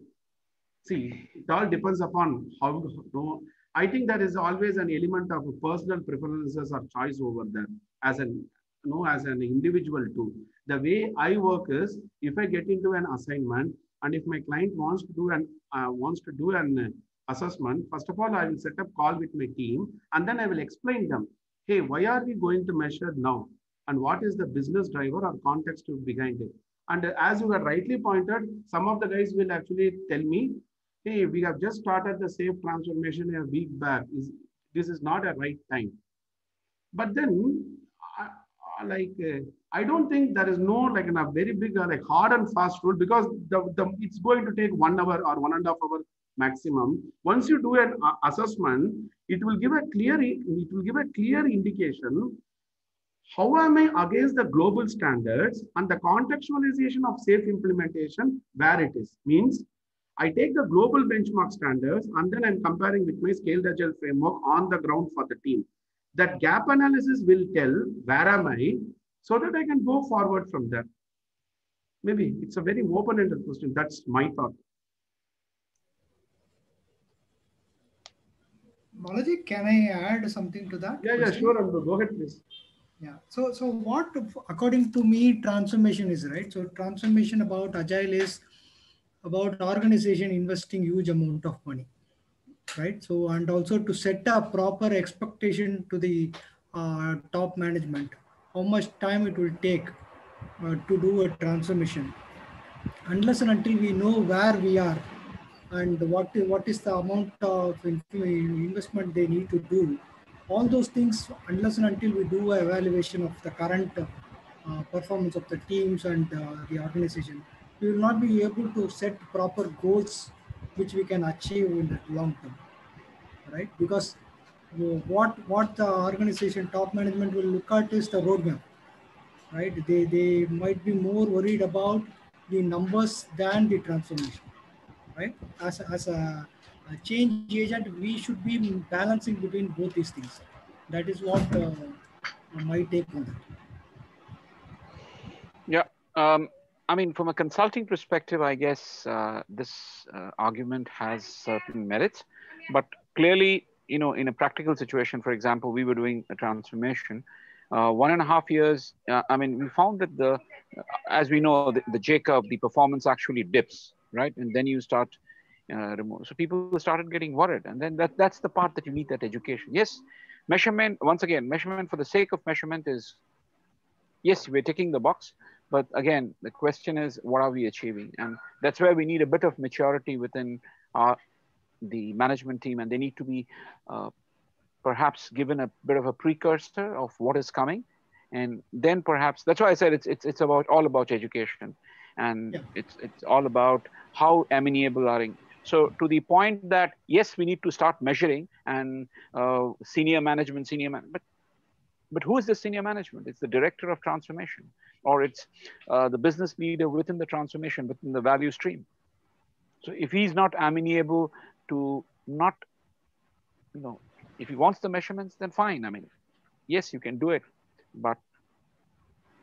See, it all depends upon how. I think there is always an element of personal preferences or choice over there as an individual too. The way I work is, if I get into an assignment and if my client wants to do an assessment, first of all, I will set up call with my team and then I will explain them, hey, why are we going to measure now? And what is the business driver or context behind it? And as you have rightly pointed, some of the guys will actually tell me, hey, we have just started the SAFe transformation a week back. This is not a right time. But then, I don't think there is no a very big hard and fast rule, because it's going to take 1 hour or 1.5 hours maximum. Once you do an assessment, it will give a clear indication how am I against the global standards, and the contextualization of SAFe implementation where it is. Means I take the global benchmark standards and then I'm comparing with my scaled agile framework on the ground for the team. That gap analysis will tell where am I, so that I can go forward from there. Maybe it's a very open-ended question. That's my thought. Balaji, can I add something to that? Yeah, sure. Go ahead, please. Yeah. So what, according to me, transformation is, right? So transformation about agile is about organization investing huge amount of money, right? So, and also to set a proper expectation to the top management, how much time it will take to do a transformation. Unless and until we know where we are and what is the amount of investment they need to do, all those things, unless and until we do an evaluation of the current performance of the teams and the organization, we will not be able to set proper goals which we can achieve in the long term, right? Because what the organization top management will look at is the roadmap, right? They might be more worried about the numbers than the transformation, right? As a change agent, we should be balancing between both these things. That is what my take on that. Yeah. I mean, from a consulting perspective, I guess this argument has certain merits, but clearly, in a practical situation, for example, we were doing a transformation, 1.5 years. I mean, we found that as we know, the J curve, the performance actually dips, right? And then you start remove. So people started getting worried, and then that's the part that you need that education. Yes, measurement. Once again, measurement for the sake of measurement is, yes, we're ticking the box, but again, the question is, what are we achieving? And that's where we need a bit of maturity within the management team, and they need to be perhaps given a bit of a precursor of what is coming, and then perhaps that's why I said it's all about education, and yeah. it's all about how amenable are. So to the point that yes, we need to start measuring, and senior management, but who is the senior management? It's the director of transformation, or it's the business leader within the transformation, within the value stream. So if he's not amenable to not, if he wants the measurements, then fine. I mean, yes, you can do it, but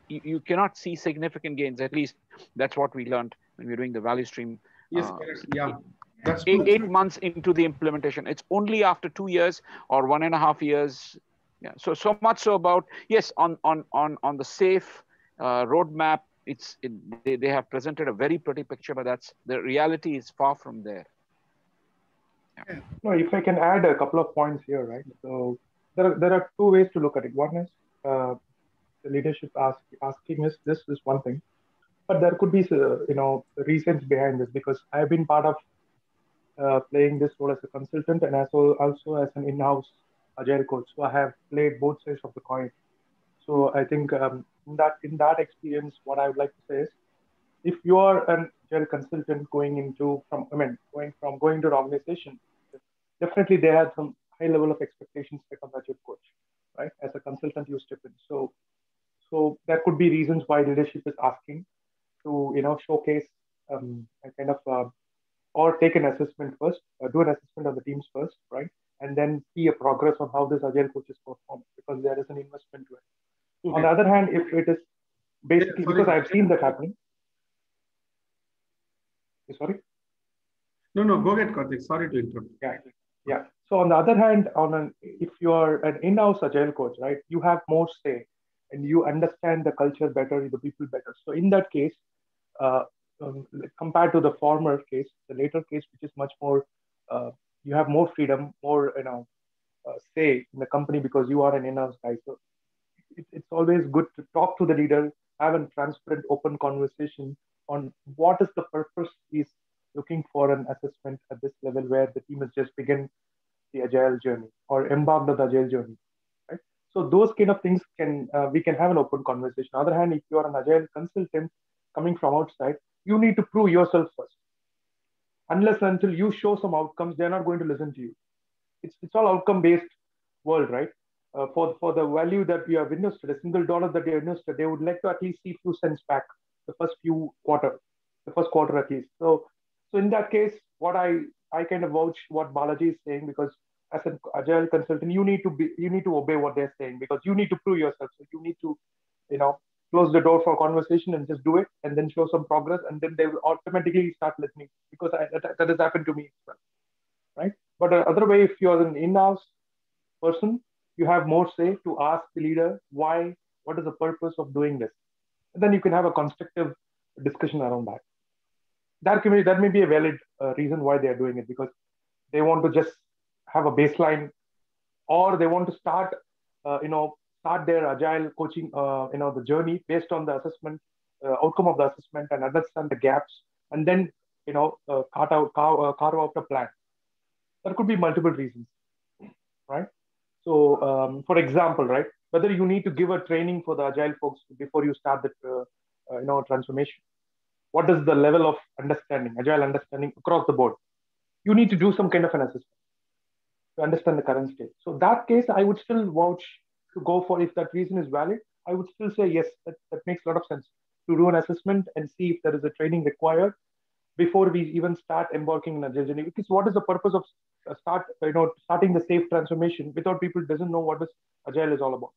you cannot see significant gains. At least that's what we learned when we were doing the value stream. Yes, yeah. That's 8 months into the implementation. It's only after 2 years or 1.5 years. Yeah. So much so about, yes, on the SAFe roadmap, they have presented a very pretty picture, but the reality is far from there. Yeah. No, if I can add a couple of points here, right? So there are two ways to look at it. One is the leadership asking us this is one thing, but there could be reasons behind this, because I've been part of playing this role as a consultant and also as an in-house agile coach. So I have played both sides of the coin. So I think in that experience, what I would like to say is, if you are an agile consultant going to an organization, definitely they have some high level of expectations like an agile coach, right? As a consultant, you step in. So there could be reasons why leadership is asking to showcase or take an assessment first, do an assessment of the teams first, right? And then see a progress on how this agile coach is performing, because there is an investment to it. Okay. On the other hand, if it is basically, because I've seen that happening. Sorry? No, go ahead, Karthik. Sorry to interrupt. Yeah. So on the other hand, if you are an in-house agile coach, right, you have more say and you understand the culture better, the people better. So in that case, compared to the former case, the later case, which is much more, you have more freedom, more say in the company because you are an in-house guy. So it's always good to talk to the leader, have a transparent, open conversation on what is the purpose he's looking for an assessment at this level, where the team has just begun the agile journey or embarked on the agile journey, right? So those kind of things we can have an open conversation. On the other hand, if you are an agile consultant coming from outside, you need to prove yourself first. Unless until you show some outcomes, they're not going to listen to you. It's all outcome-based world, right? For the value that we have invested, a single dollar that they invested, they would like to at least see a few cents back the first quarter at least. So in that case, what I kind of vouch what Balaji is saying, because as an agile consultant, you need to obey what they're saying, because you need to prove yourself. So you need to, close the door for conversation and just do it, and then show some progress, and then they will automatically start listening, because that has happened to me as well, right? But the other way, if you're an in-house person, you have more say to ask the leader why, what is the purpose of doing this, and then you can have a constructive discussion around that. That may be a valid reason why they are doing it, because they want to just have a baseline, or they want to start their agile coaching, the journey based on the assessment, outcome of the assessment, and understand the gaps, and then carve out a plan. There could be multiple reasons, right? So, for example, right, whether you need to give a training for the agile folks before you start the transformation. What is the level of understanding, agile understanding across the board? You need to do some kind of an assessment to understand the current state. So that case, I would still vouch to go for, if that reason is valid, I would still say yes, that makes a lot of sense to do an assessment and see if there is a training required before we even start embarking in agile journey. Because what is the purpose of starting the safe transformation without people doesn't know what this agile is all about?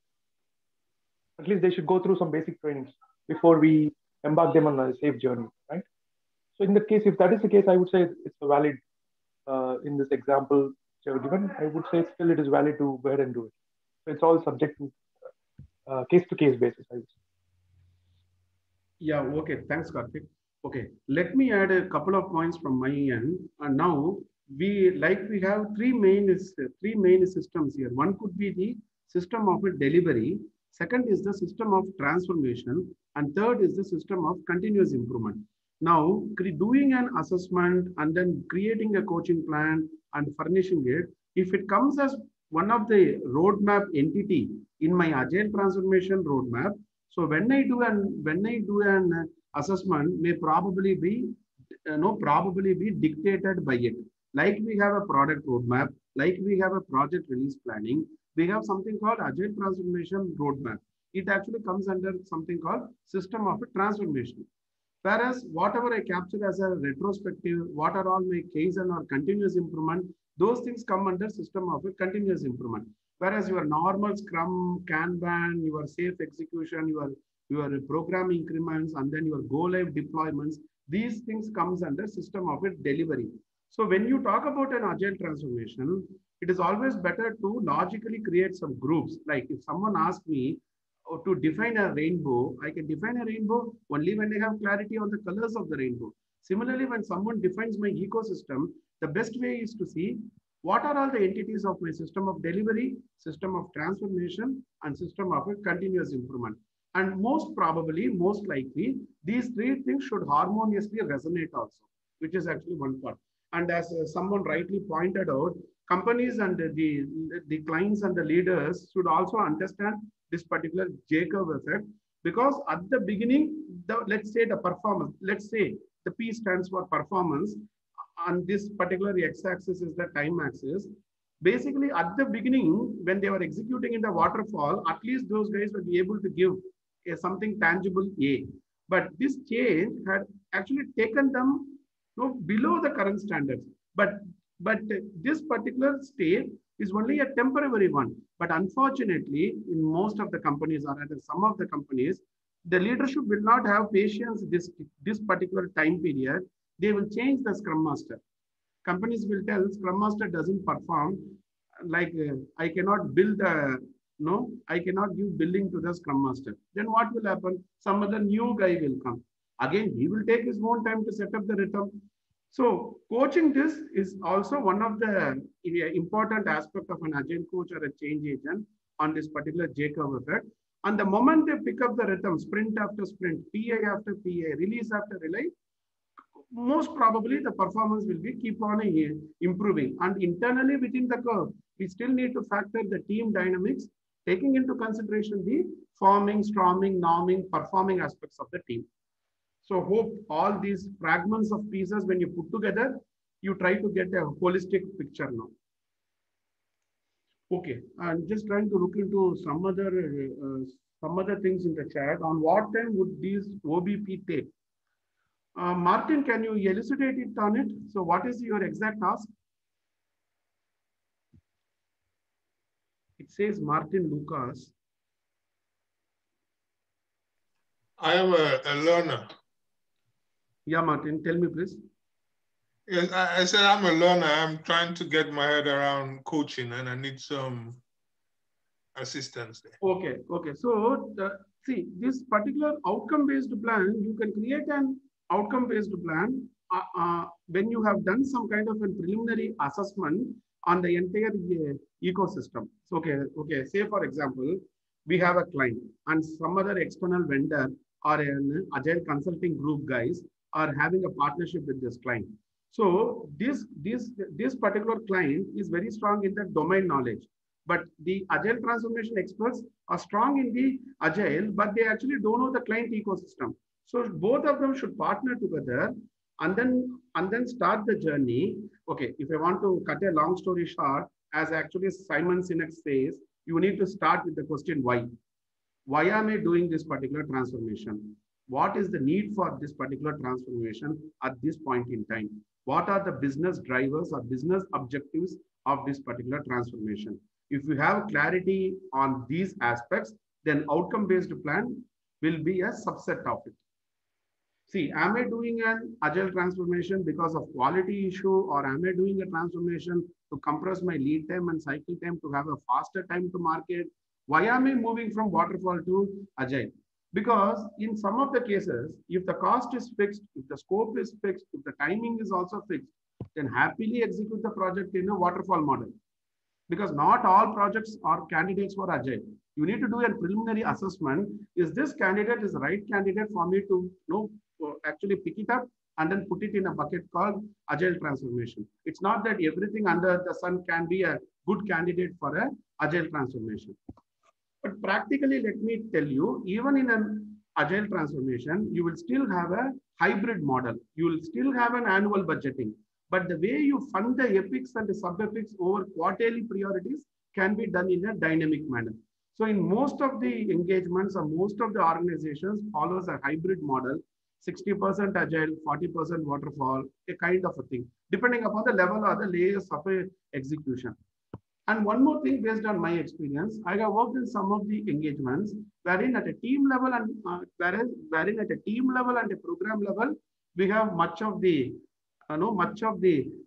At least they should go through some basic trainings before we embark them on a safe journey, right? So in the case, if that is the case, I would say it's a valid, in this example which I have given, I would say still it is valid to go ahead and do it. So it's all subject to case-to-case basis, I would say. Yeah, okay, thanks, Karthik. Okay, let me add a couple of points from my end. And now we have three main systems here. One could be the system of a delivery. Second is the system of transformation. And third is the system of continuous improvement. Now, doing an assessment and then creating a coaching plan and furnishing it, if it comes as one of the roadmap entity in my agile transformation roadmap, so when I do an assessment, may probably be dictated by it. Like we have a product roadmap, like we have a project release planning, we have something called agile transformation roadmap. It actually comes under something called system of a transformation. Whereas whatever I capture as a retrospective, what are all my case and or continuous improvement, those things come under system of a continuous improvement. Whereas your normal Scrum, Kanban, your safe execution, your program increments, and then your go live deployments, these things comes under system of a delivery. So when you talk about an agile transformation, it is always better to logically create some groups. Like if someone asks me to define a rainbow, I can define a rainbow only when I have clarity on the colors of the rainbow. Similarly, when someone defines my ecosystem, the best way is to see what are all the entities of my system of delivery, system of transformation, and system of a continuous improvement. And most probably, most likely, these three things should harmoniously resonate also, which is actually one part. And as someone rightly pointed out, companies and the clients and the leaders should also understand this particular J-curve effect, because at the beginning, let's say the performance, let's say the P stands for performance, and this particular x-axis is the time axis. Basically, at the beginning, when they were executing in the waterfall, at least those guys would be able to give something tangible A. But this change had actually taken them below the current standards. But this particular state is only a temporary one. But unfortunately, in most of the companies, or rather some of the companies, the leadership will not have patience this particular time period. They will change the Scrum Master. Companies will tell Scrum Master doesn't perform, like I cannot build I cannot give billing to the Scrum Master. Then what will happen? Some other new guy will come. Again, he will take his own time to set up the rhythm. So coaching this is also one of the important aspect of an agile coach or a change agent on this particular J-curve effect. And the moment they pick up the rhythm, sprint after sprint, PI after PI, release after release, most probably the performance will be keep on improving. And internally within the curve, we still need to factor the team dynamics, taking into consideration the forming, storming, norming, performing aspects of the team. So hope all these fragments of pieces, when you put together, you try to get a holistic picture now. Okay, I'm just trying to look into some other things in the chat. On what time would these OBP take? Martin, can you elucidate it on it? So what is your exact task? It says Martin Lucas. I am a learner. Yeah, Martin, tell me please. Yes, I said I'm a learner. I'm trying to get my head around coaching and I need some assistance there. Okay. So see, this particular outcome-based plan, you can create an outcome-based plan when you have done some kind of a preliminary assessment on the entire ecosystem. So, okay. Say for example, we have a client and some other external vendor or an agile consulting group guys are having a partnership with this client. So this particular client is very strong in the domain knowledge, But the agile transformation experts are strong in the agile, but they actually don't know the client ecosystem. So both of them should partner together and then start the journey. Okay, if I want to cut a long story short, as actually Simon Sinek says, you need to start with the question why. Why am I doing this particular transformation? What is the need for this particular transformation at this point in time? What are the business drivers or business objectives of this particular transformation? If you have clarity on these aspects, then outcome-based plan will be a subset of it. See, am I doing an agile transformation because of quality issue, or am I doing a transformation to compress my lead time and cycle time to have a faster time to market? Why am I moving from waterfall to agile? Because in some of the cases, if the cost is fixed, if the scope is fixed, if the timing is also fixed, then happily execute the project in a waterfall model. Because not all projects are candidates for agile. You need to do a preliminary assessment. Is this candidate is the right candidate for me to actually pick it up and then put it in a bucket called agile transformation? It's not that everything under the sun can be a good candidate for an agile transformation. But practically, let me tell you, even in an agile transformation, you will still have a hybrid model. You will still have an annual budgeting. But the way you fund the epics and the sub-epics over quarterly priorities can be done in a dynamic manner. So in most of the engagements or most of the organizations follows a hybrid model, 60% agile, 40% waterfall, a kind of a thing, depending upon the level or the layers of a execution. And one more thing, based on my experience, I have worked in some of the engagements wherein at a team level and wherein at a team level and a program level, we have much of the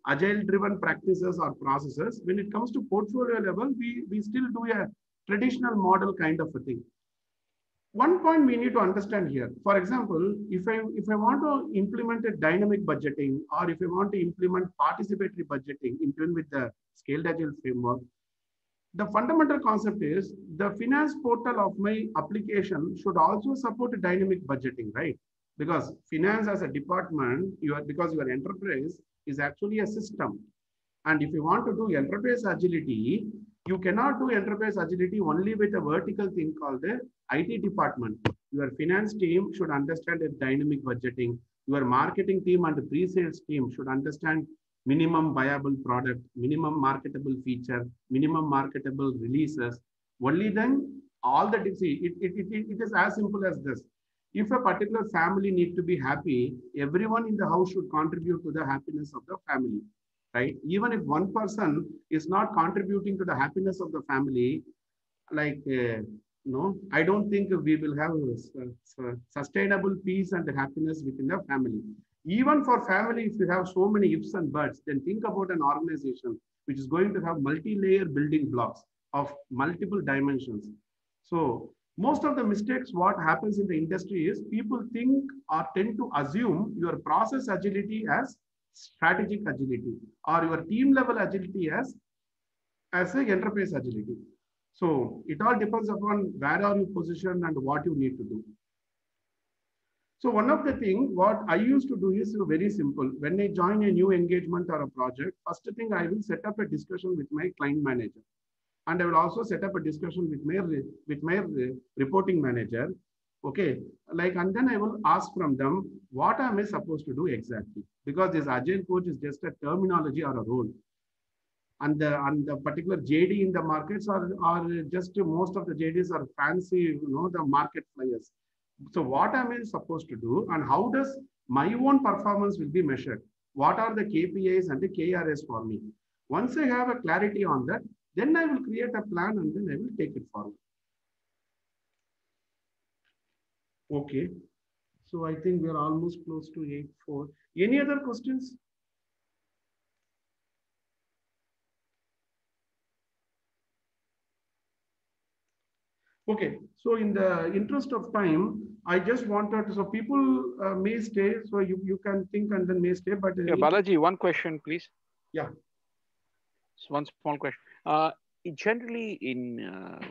agile-driven practices or processes. When it comes to portfolio level, we still do a traditional model kind of a thing. One point we need to understand here, for example, if I want to implement a dynamic budgeting, or if I want to implement participatory budgeting in tune with the Scaled Agile framework, the fundamental concept is the finance portal of my application should also support dynamic budgeting, right? Because finance as a department, because your enterprise is actually a system. And if you want to do enterprise agility, you cannot do enterprise agility only with a vertical thing called the IT department. Your finance team should understand a dynamic budgeting. Your marketing team and the pre-sales team should understand minimum viable product, minimum marketable feature, minimum marketable releases. Only then all the, see, it is as simple as this. If a particular family needs to be happy, everyone in the house should contribute to the happiness of the family, right? Even if one person is not contributing to the happiness of the family, like, no, I don't think we will have sustainable peace and happiness within the family. Even for family, if you have so many ifs and buts, then think about an organization which is going to have multi-layer building blocks of multiple dimensions. So most of the mistakes, what happens in the industry is people think or tend to assume your process agility as strategic agility, or your team level agility as an enterprise agility. So it all depends upon where are you positioned and what you need to do. So one of the things what I used to do is very simple. When I join a new engagement or a project, first thing I will set up a discussion with my client manager. And I will also set up a discussion with my reporting manager. Okay, like, and then I will ask from them, what am I supposed to do exactly? Because this agile coach is just a terminology or a role. And the particular JD in the markets are just, most of the JDs are fancy, the market flyers. So what am I supposed to do, and how does my own performance will be measured? What are the KPIs and the KRS for me? Once I have a clarity on that, then I will create a plan and then I will take it forward. Okay. So I think we are almost close to 8:04. Any other questions? Okay, so in the interest of time, I just wanted to, so people may stay, so you can think and then may stay, but... Yeah, Balaji, one question, please. Yeah. So one small question. Generally,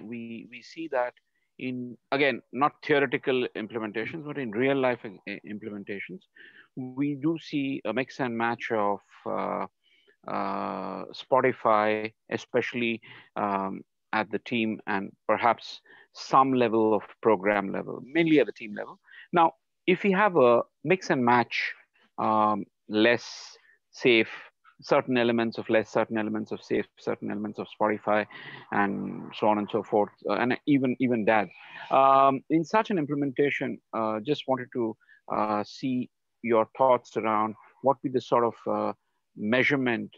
we see that in, again, not theoretical implementations, but in real life implementations, we do see a mix and match of Spotify, especially at the team and perhaps some level of program level, mainly at the team level. Now, if we have a mix and match, less safe, certain elements of less, certain elements of safe, certain elements of Spotify, and so on and so forth, and even DAD. In such an implementation, just wanted to see your thoughts around what would be the sort of measurement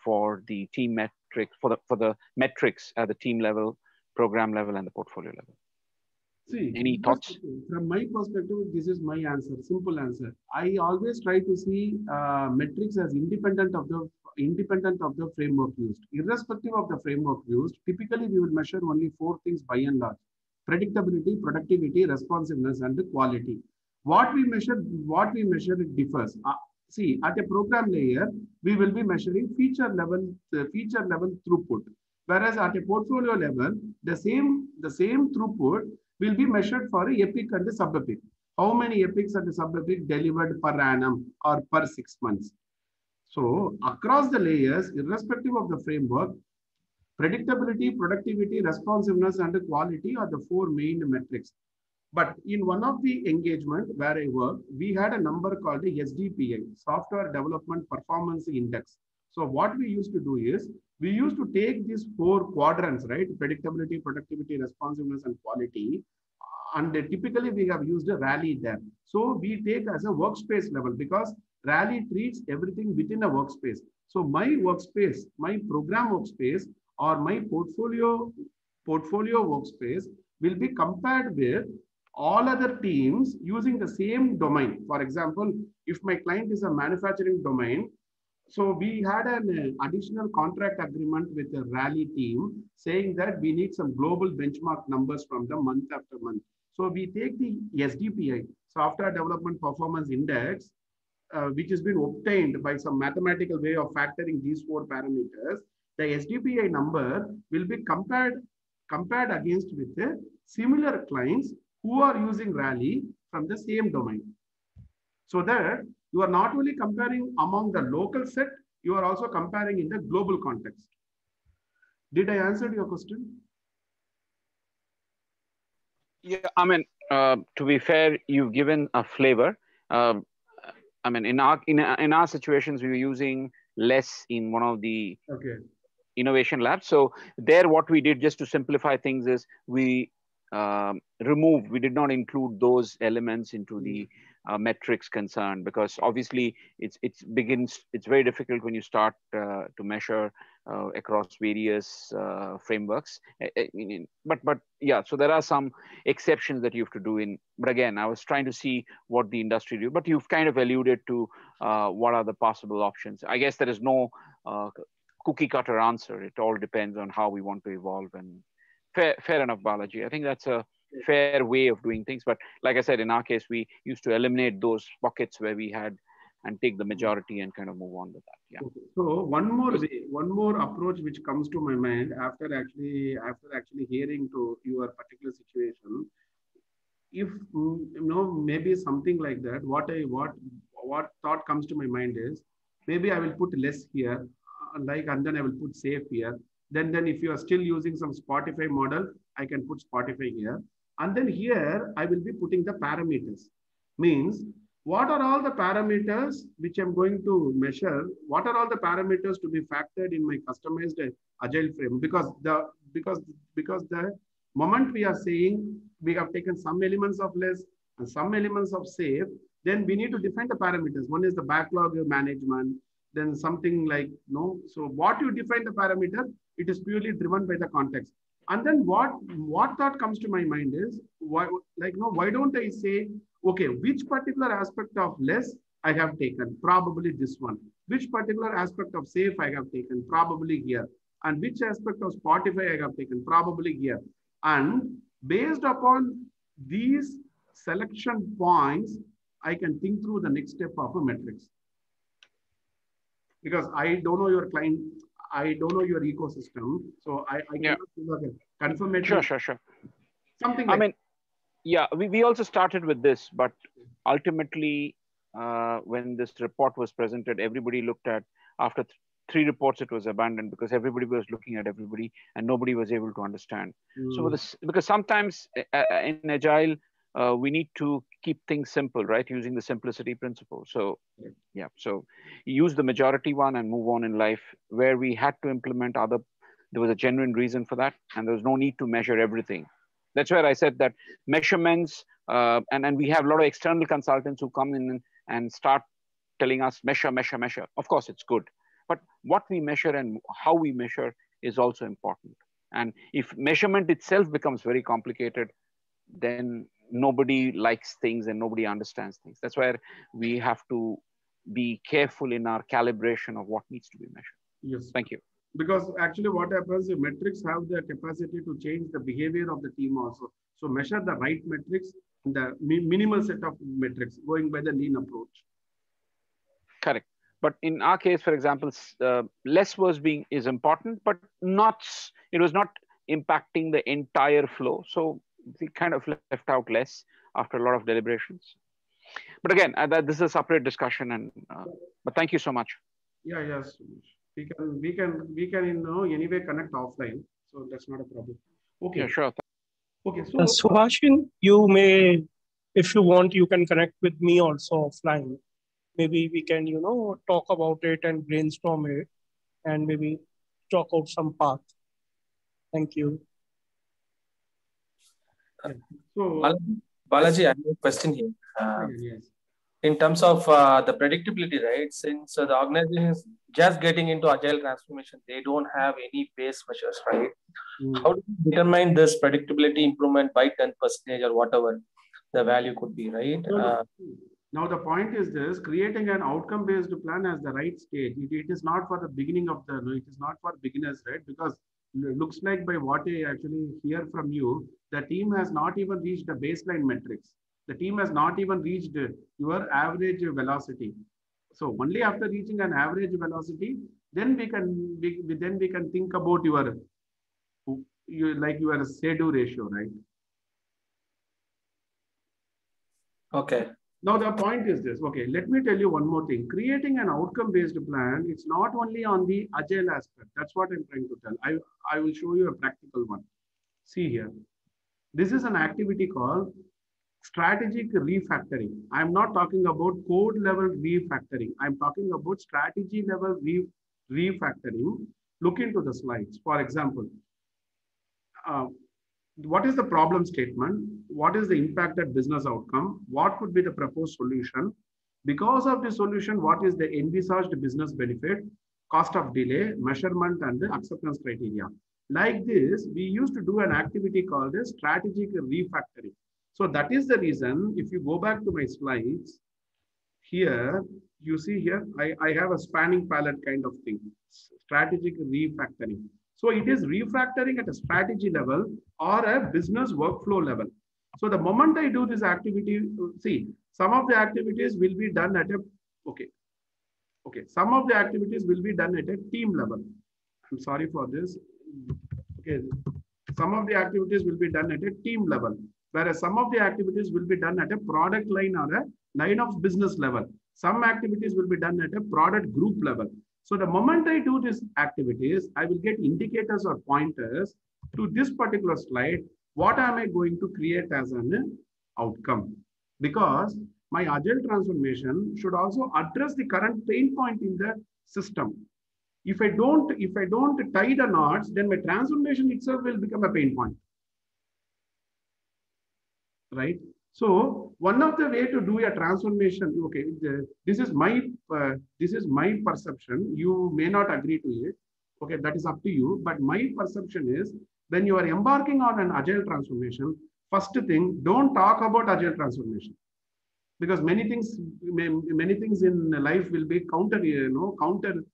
for the team metrics, for the metrics at the team level, program level, and the portfolio level. See, any thoughts? From my perspective, this is my answer, simple answer. I always try to see metrics as independent of the framework used. Irrespective of the framework used, typically we will measure only 4 things by and large: predictability, productivity, responsiveness, and the quality. What we measure it differs. See, at a program layer, we will be measuring feature level throughput. Whereas at a portfolio level, the same throughput will be measured for a epic and a sub-epic. How many epics and sub-epic delivered per annum or per 6 months. So across the layers, irrespective of the framework, predictability, productivity, responsiveness, and quality are the 4 main metrics. But in one of the engagement where I work, we had a number called the SDPI, Software Development Performance Index. So what we used to do is, we used to take these 4 quadrants, right? Predictability, productivity, responsiveness, and quality. And typically we have used a Rally there. So we take as a workspace level, because Rally treats everything within a workspace. So my workspace, my program workspace, or my portfolio workspace will be compared with all other teams using the same domain. For example, if my client is a manufacturing domain, so we had an additional contract agreement with the Rally team saying that we need some global benchmark numbers from the month after month. So we take the SDPI, Software Development Performance Index, which has been obtained by some mathematical way of factoring these 4 parameters. The SDPI number will be compared against with the similar clients who are using Rally from the same domain. So that you are not only comparing among the local set, you are also comparing in the global context. Did I answer your question? Yeah, I mean, to be fair, you've given a flavor. I mean, in our situations, we were using less in one of the innovation labs. So there, what we did, just to simplify things, is we we did not include those elements into the metrics concerned, because obviously it's very difficult when you start to measure across various frameworks. But yeah, so there are some exceptions that you have to do in. But again, I was trying to see what the industry do. But you've kind of alluded to what are the possible options. I guess there is no cookie cutter answer. It all depends on how we want to evolve. And fair enough, Balaji. I think that's a fair way of doing things. But like I said, in our case, we used to eliminate those pockets where we had and take the majority and kind of move on with that. Yeah. Okay. So one more approach which comes to my mind after actually hearing to your particular situation, if maybe something like that, what thought comes to my mind is, maybe I will put less here, and then I will put safe here. Then if you are still using some Spotify model, I can put Spotify here. And then here, I will be putting the parameters. Means, what are all the parameters which I'm going to measure? What are all the parameters to be factored in my customized agile frame? Because the moment we are saying we have taken some elements of less and some elements of safe, then we need to define the parameters. One is the backlog management, then something like, so what you define the parameter, it is purely driven by the context. And then what thought comes to my mind is, why don't I say, okay, which particular aspect of less I have taken? Probably this one. Which particular aspect of safe I have taken? Probably here. And which aspect of Spotify I have taken? Probably here. And based upon these selection points, I can think through the next step of a metrics. Because I don't know your client, I don't know your ecosystem, so I cannot confirm it. Sure. Something like, I mean, yeah, we also started with this, but ultimately, when this report was presented, everybody looked at, after 3 reports it was abandoned because everybody was looking at everybody and nobody was able to understand. So because sometimes in Agile, we need to keep things simple, right? Using the simplicity principle. So yeah, so use the majority one and move on in life. Where we had to implement there was a genuine reason for that, and there was no need to measure everything. That's where I said that measurements, and we have a lot of external consultants who come in and start telling us measure, measure, measure. Of course, it's good, but what we measure and how we measure is also important. And if measurement itself becomes very complicated, then nobody likes things and nobody understands things. That's why we have to be careful in our calibration of what needs to be measured. Yes. Thank you. Because actually what happens is metrics have the capacity to change the behavior of the team also. So measure the right metrics, the minimal set of metrics, going by the lean approach. Correct. But in our case, for example, less is important, but it was not impacting the entire flow. So we kind of left out less after a lot of deliberations. But again, this is a separate discussion. But thank you so much. Yeah, yes. We can anyway connect offline, so that's not a problem. Okay. Yeah, sure. Okay, so Subhashin, you may, if you want, you can connect with me also offline. Maybe we can, talk about it and brainstorm it, and maybe talk out some path. Thank you. So, Balaji, I have a question here. Yes. In terms of the predictability, right? Since the organization is just getting into agile transformation, they don't have any base measures, right? How do you determine this predictability improvement by 10% or whatever the value could be, right? Now the point is this: creating an outcome-based plan as the right stage. It is not for the beginning of it is not for beginners, right? Because it looks like by what I actually hear from you, the team has not even reached the baseline metrics. The team has not even reached your average velocity. So only after reaching an average velocity, then we can think about your say-do ratio, right? Okay. Now the point is this. Okay, let me tell you one more thing. Creating an outcome-based plan, it's not only on the agile aspect. That's what I'm trying to tell. I will show you a practical one. See here. This is an activity called strategic refactoring. I'm not talking about code level refactoring. I'm talking about strategy level refactoring. Look into the slides. For example, what is the problem statement? What is the impacted business outcome? What could be the proposed solution? Because of the solution, what is the envisaged business benefit, cost of delay, measurement, and the acceptance criteria? Like this, we used to do an activity called a strategic refactoring. So that is the reason, if you go back to my slides, here, you see here, I have a spanning palette kind of thing, strategic refactoring. So it is refactoring at a strategy level or a business workflow level. So the moment I do this activity, see, some of the activities will be done at some of the activities will be done at a team level. I'm sorry for this. Okay, some of the activities will be done at a team level, whereas some of the activities will be done at a product line or a line of business level. Some activities will be done at a product group level. So the moment I do these activities, I will get indicators or pointers to this particular slide. What am I going to create as an outcome? Because my agile transformation should also address the current pain point in the system. If I don't tie the knots, then my transformation itself will become a pain point, right? So one of the way to do a transformation, okay, this is my perception. You may not agree to it. Okay, that is up to you. But my perception is, when you are embarking on an agile transformation, first thing, don't talk about agile transformation, because many things in life will be counterintuitive.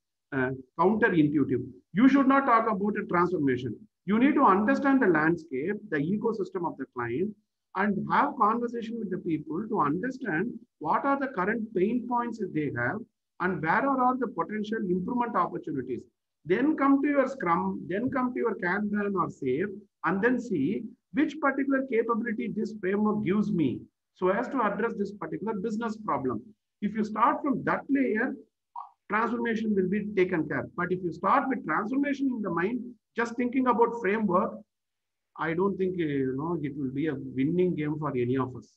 You should not talk about a transformation. You need to understand the landscape, the ecosystem of the client, and have conversation with the people to understand what are the current pain points that they have and where are the potential improvement opportunities. Then come to your Scrum, then come to your Kanban or SAFe, and then see which particular capability this framework gives me so as to address this particular business problem. If you start from that layer, transformation will be taken care. But if you start with transformation in the mind, just thinking about framework, I don't think it will be a winning game for any of us.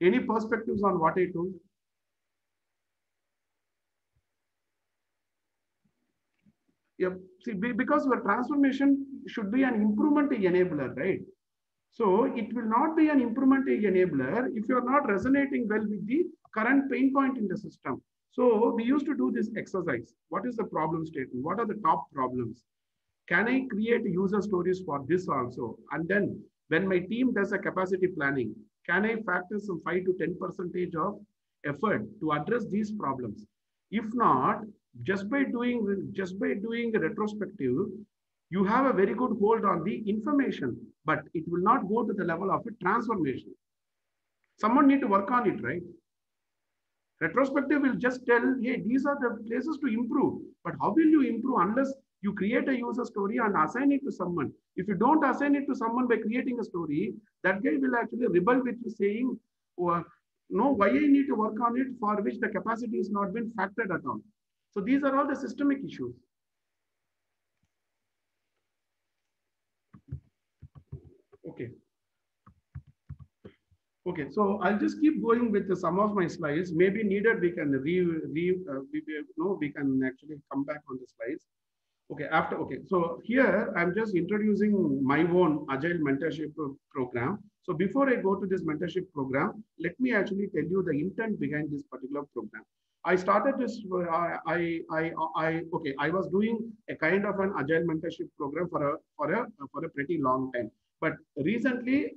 Any perspectives on what I told? Yep. See, because your transformation should be an improvement enabler, right? So it will not be an improvement enabler if you are not resonating well with the current pain point in the system. So we used to do this exercise. What is the problem statement? What are the top problems? Can I create user stories for this also? And then when my team does a capacity planning, can I factor some 5 to 10% of effort to address these problems? If not, just by doing a retrospective, you have a very good hold on the information, but it will not go to the level of a transformation. Someone need to work on it, right? Retrospective will just tell, hey, these are the places to improve. But how will you improve unless you create a user story and assign it to someone? If you don't assign it to someone by creating a story, that guy will actually rebel with you saying, oh, no, why I need to work on it for which the capacity is not been factored at all. So these are all the systemic issues. Okay. Okay, so I'll just keep going with some of my slides. Maybe needed, we can we can actually come back on the slides. Okay, so here I'm just introducing my own Agile mentorship program. So before I go to this mentorship program, let me actually tell you the intent behind this particular program. I started this. I was doing a kind of an Agile mentorship program for a pretty long time, but recently,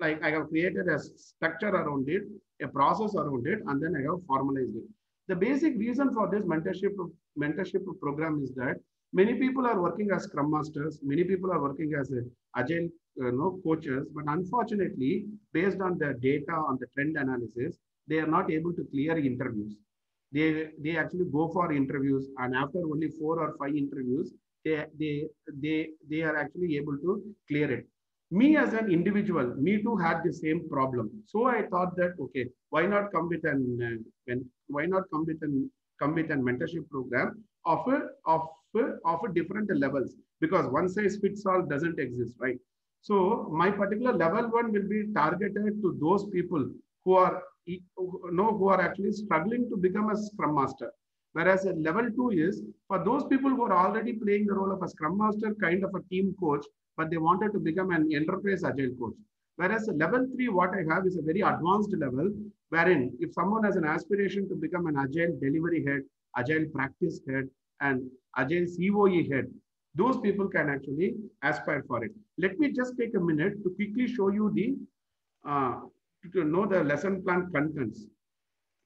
like I have created a structure around it, a process around it, and then I have formalized it. The basic reason for this mentorship program is that many people are working as Scrum Masters, many people are working as Agile coaches, but unfortunately, based on the data, on the trend analysis, they are not able to clear interviews. They actually go for interviews, and after only 4 or 5 interviews, they are actually able to clear it. Me as an individual, me too had the same problem. So I thought that, okay, why not come with an mentorship program of different levels, because one size fits all doesn't exist, right? So my particular level 1 will be targeted to those people who are actually struggling to become a Scrum Master. Whereas a level 2 is for those people who are already playing the role of a Scrum Master, kind of a team coach, but they wanted to become an enterprise Agile coach. Whereas level 3, what I have is a very advanced level, wherein if someone has an aspiration to become an Agile delivery head, Agile practice head, and Agile COE head, those people can actually aspire for it. Let me just take a minute to quickly show you to know the lesson plan contents.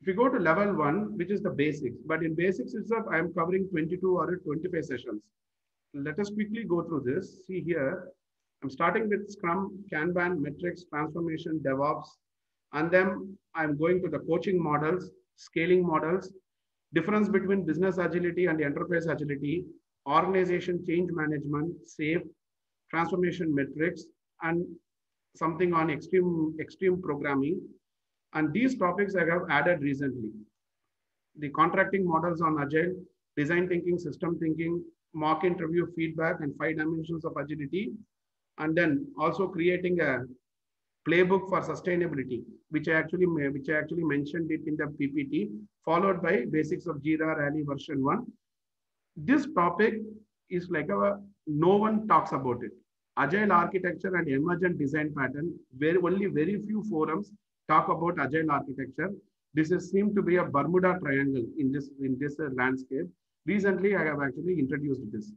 If you go to level 1, which is the basics, but in basics itself, I am covering 22 or 25 sessions. Let us quickly go through this. See here, I'm starting with Scrum, Kanban, metrics, transformation, DevOps, and then I'm going to the coaching models, scaling models, difference between business agility and enterprise agility, organization change management, SAFe, transformation metrics, and something on extreme programming. And these topics I have added recently. The contracting models on Agile, design thinking, system thinking, mock interview feedback, and 5 dimensions of agility. And then also creating a playbook for sustainability, which I actually mentioned it in the PPT, followed by basics of Jira Rally version 1. This topic is like no one talks about it. Agile architecture and emergent design pattern, only very few forums talk about Agile architecture. This seemed to be a Bermuda Triangle in this landscape. Recently, I have actually introduced this.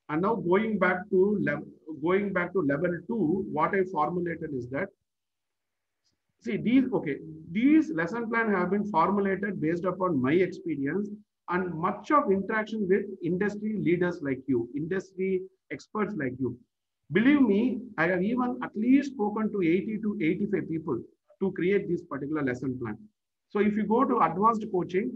And now going back to level 2, what I formulated is that, see, these lesson plans have been formulated based upon my experience and much of interaction with industry leaders like you, industry experts like you. Believe me, I have even at least spoken to 80 to 85 people to create this particular lesson plan. So if you go to advanced coaching,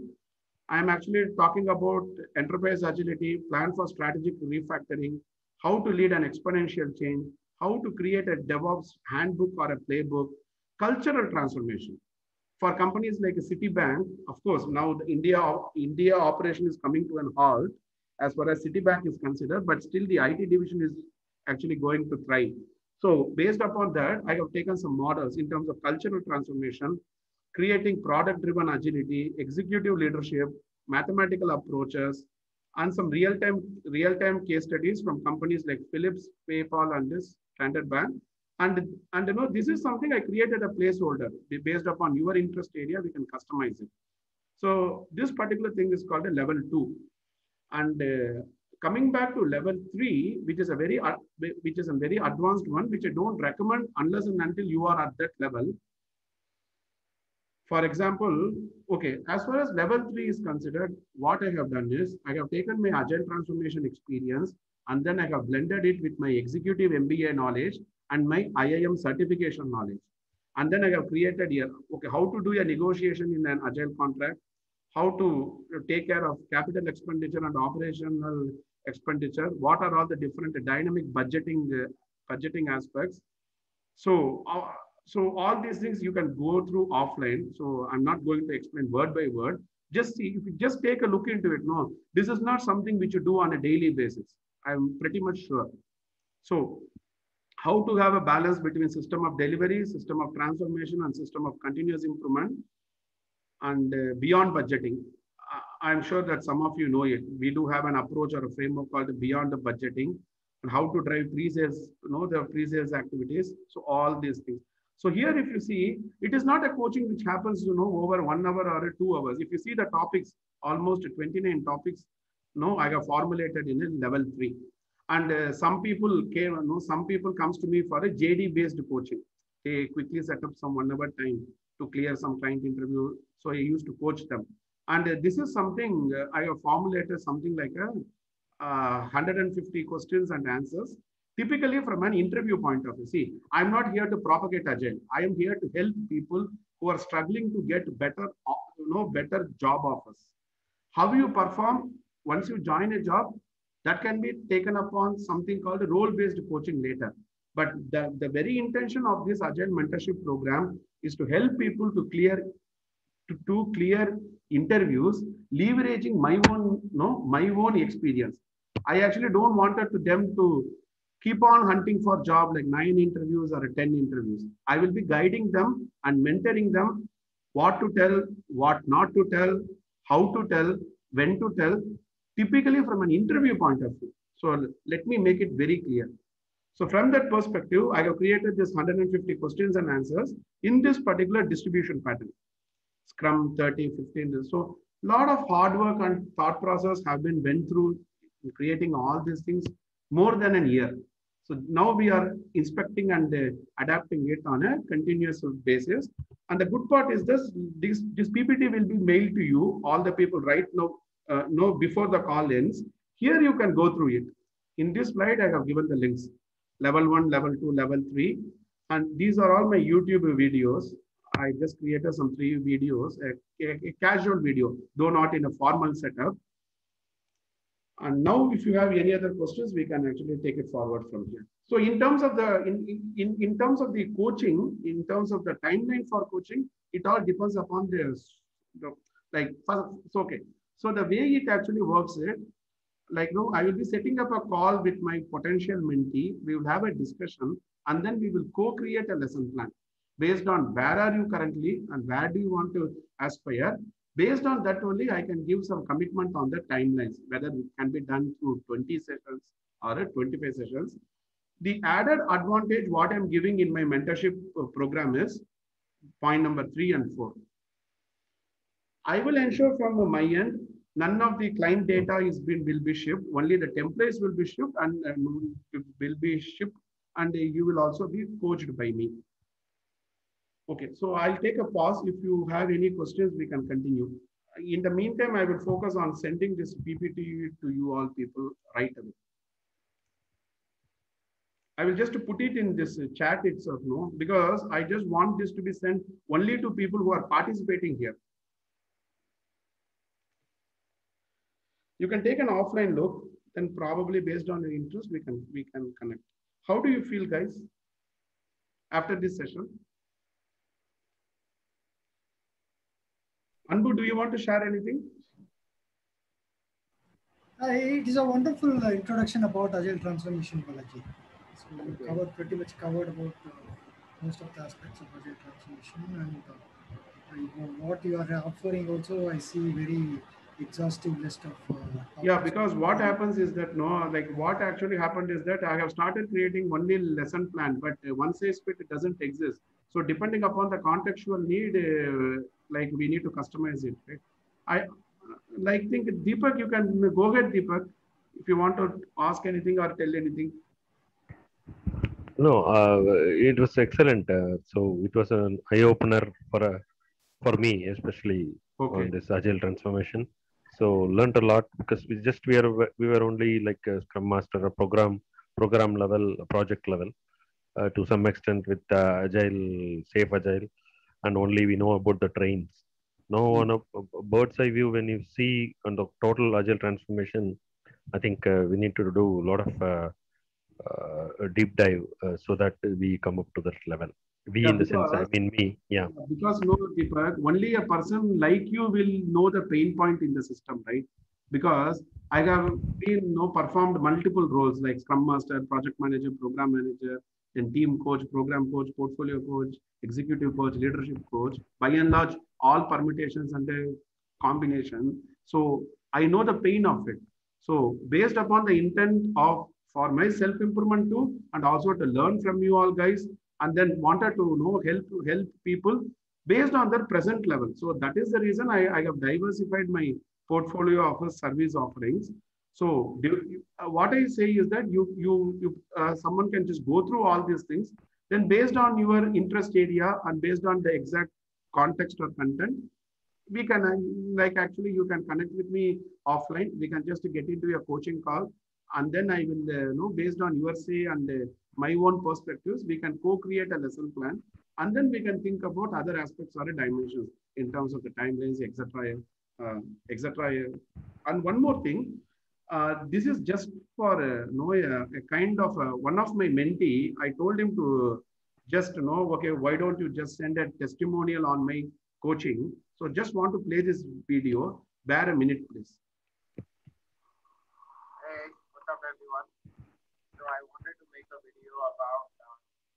I'm actually talking about enterprise agility, plan for strategic refactoring, how to lead an exponential change, how to create a DevOps handbook or a playbook, cultural transformation, For companies like Citibank, of course, now the India operation is coming to an halt as far as Citibank is considered, but still the IT division is actually going to thrive. So based upon that, I have taken some models in terms of cultural transformation, creating product-driven agility, executive leadership, mathematical approaches, and some real-time case studies from companies like Philips, PayPal, and this Standard Bank. And this is something I created a placeholder based upon your interest area. We can customize it. So this particular thing is called a level 2. And coming back to level 3, which is a very advanced one, which I don't recommend unless and until you are at that level. For example, okay, as far as level 3 is considered, what I have done is I have taken my agile transformation experience and then I have blended it with my executive MBA knowledge and my IIM certification knowledge. And then I have created here, okay, how to do a negotiation in an agile contract, how to take care of capital expenditure and operational expenditure, what are all the different dynamic budgeting aspects. So all these things you can go through offline. So I'm not going to explain word by word. Just see, if you just take a look into it, no, this is not something which you do on a daily basis. I'm pretty much sure. So how to have a balance between system of delivery, system of transformation, and system of continuous improvement, and beyond budgeting. I'm sure that some of you know it. We do have an approach or a framework called beyond the budgeting, and how to drive pre-sales, the pre-sales activities. So all these things. So here, if you see, it is not a coaching which happens, over 1 hour or 2 hours. If you see the topics, almost 29 topics, I have formulated in a level 3. And some people comes to me for a JD based coaching. They quickly set up some 1 hour time to clear some client interview. So I used to coach them. And this is something I have formulated something like 150 questions and answers, typically from an interview point of view. See, I'm not here to propagate Agile. I am here to help people who are struggling to get better job offers. How you perform once you join a job, that can be taken upon something called a role-based coaching later. But the very intention of this Agile mentorship program is to help people to clear interviews, leveraging my own experience. I actually don't want them to keep on hunting for job like 9 interviews or 10 interviews. I will be guiding them and mentoring them what to tell, what not to tell, how to tell, when to tell, typically from an interview point of view. So let me make it very clear. So from that perspective, I have created this 150 questions and answers in this particular distribution pattern. Scrum 30, 15. So a lot of hard work and thought process have been went through creating all these things more than a year. So now we are inspecting and adapting it on a continuous basis. And the good part is this PPT will be mailed to you, all the people right now, before the call ends. Here you can go through it. In this slide, I have given the links. Level 1, level 2, level 3. And these are all my YouTube videos. I just created some 3 videos, a casual video, though not in a formal setup. And now, if you have any other questions, we can actually take it forward from here. So, in terms of the in terms of the coaching, in terms of the timeline for coaching, it all depends upon okay. So the way it actually works is, I will be setting up a call with my potential mentee. We will have a discussion, and then we will co-create a lesson plan based on where are you currently and where do you want to aspire. Based on that only, I can give some commitment on the timelines, whether it can be done through 20 sessions or 25 sessions. The added advantage, what I'm giving in my mentorship program is point number 3 and 4. I will ensure from my end, none of the client data will be shipped. Only the templates will be shipped and will be shipped, and you will also be coached by me. Okay, so I'll take a pause. If you have any questions, we can continue. In the meantime, I will focus on sending this PPT to you all people right away. I will just put it in this chat itself, because I just want this to be sent only to people who are participating here. You can take an offline look, then probably based on your interest, we can connect. How do you feel, guys, after this session? Anbu, do you want to share anything? It is a wonderful introduction about Agile transformation, Balaji. So you pretty much covered about most of the aspects of Agile transformation, and what you are offering also, I see very exhaustive list of yeah, because what happens is that what actually happened is that I have started creating only lesson plan, but one size fit it doesn't exist. So depending upon the contextual need, we need to customize it. Right? I think Deepak, you can go ahead, Deepak, if you want to ask anything or tell anything. No, it was excellent. So it was an eye opener for me, especially on this agile transformation. So learned a lot because we were only like a Scrum Master, a program level, a project level, to some extent with agile, safe agile, and only we know about the trains. Now on a bird's eye view, when you see on the total agile transformation, I think we need to do a lot of a deep dive so that we come up to that level. We, in the sense, I mean me, yeah. Because Deepak, only a person like you will know the pain point in the system, right? Because I have been performed multiple roles like Scrum Master, Project Manager, Program Manager, then Team Coach, Program Coach, Portfolio Coach, Executive Coach, Leadership Coach. By and large, all permutations and a combination. So I know the pain of it. So based upon the intent of for my self-improvement too, and also to learn from you all guys, and then wanted to help people based on their present level. So that is the reason I have diversified my portfolio of service offerings. So what I say is that someone can just go through all these things. Then based on your interest area and based on the exact context or content, we can actually you can connect with me offline. We can just get into a coaching call. And then I will, based on your say and my own perspectives, we can co-create a lesson plan. And then we can think about other aspects or dimensions in terms of the timelines, etc. And one more thing, this is just for a kind of one of my mentee. I told him to just okay, why don't you just send a testimonial on my coaching? So just want to play this video. Bear a minute, please. Everyone. So I wanted to make a video about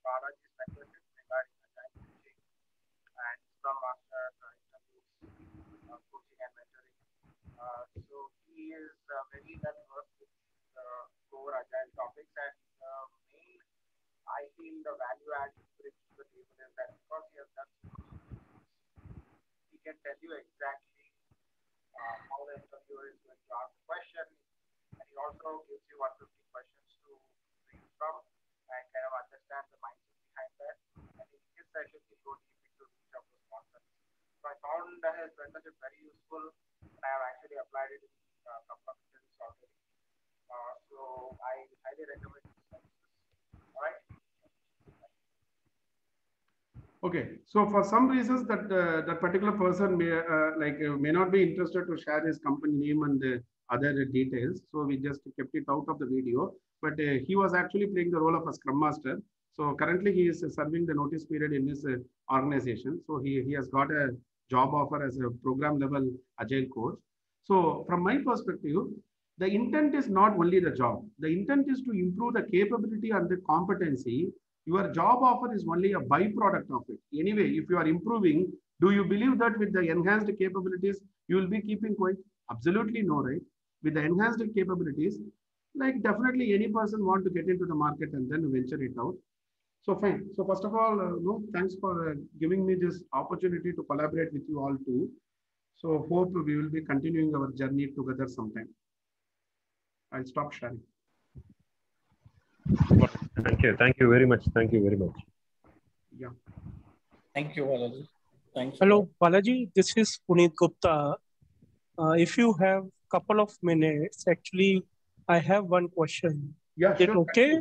Balaji's mentorship regarding agile coaching and Scrum Master coaching and mentoring. So he is very well versed with core agile topics, and main I feel the value add he brings to the table is that because he has done he can tell you exactly how the interviewer is going to ask the question. And he also gives you 150 questions to read from and kind of understand the mindset behind that. And in his session, he go deep into each of those concepts. So I found his mentorship very useful, and I have actually applied it in a couple of interviews already. So I highly recommend these services. All right. Okay, so for some reasons that that particular person may not be interested to share his company name and other details, so we just kept it out of the video. But he was actually playing the role of a Scrum Master. So currently he is serving the notice period in his organization. So he has got a job offer as a program level agile coach. So from my perspective, the intent is not only the job. The intent is to improve the capability and the competency. Your job offer is only a byproduct of it. Anyway, if you are improving, do you believe that with the enhanced capabilities, you will be keeping quiet? Absolutely no, right? With the enhanced capabilities, like definitely any person want to get into the market and then venture it out. So fine. So first of all, thanks for giving me this opportunity to collaborate with you all too. So hope we will be continuing our journey together sometime. I'll stop sharing. Thank you very much. Thank you very much. Yeah. Thank you, Balaji. Thanks. Hello, Balaji. This is Puneet Gupta. If you have a couple of minutes, actually, I have one question. Yeah, Is it sure. okay?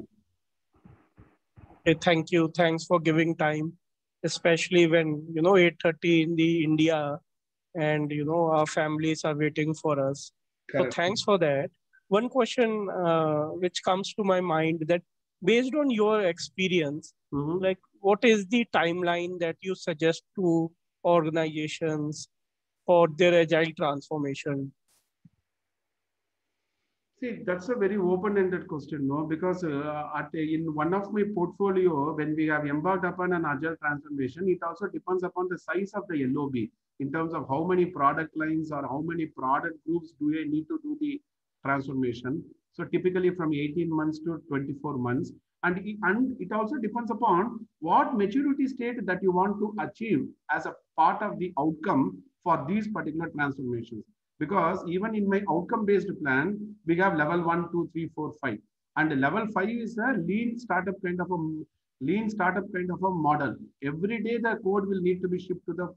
Okay, thank you. Thanks for giving time, especially when 8:30 in the India, and our families are waiting for us. Correct. So thanks for that. One question which comes to my mind, that based on your experience, like what is the timeline that you suggest to organizations for their agile transformation? See, that's a very open-ended question, no? Because in one of my portfolio, when we have embarked upon an agile transformation, it also depends upon the size of the LOB in terms of how many product lines or how many product groups do I need to do the transformation. So typically from 18 months to 24 months. And it also depends upon what maturity state that you want to achieve as a part of the outcome for these particular transformations. Because even in my outcome-based plan, we have level 1, 2, 3, 4, 5. And level 5 is a lean startup kind of a model. Every day the code will need to be shipped to the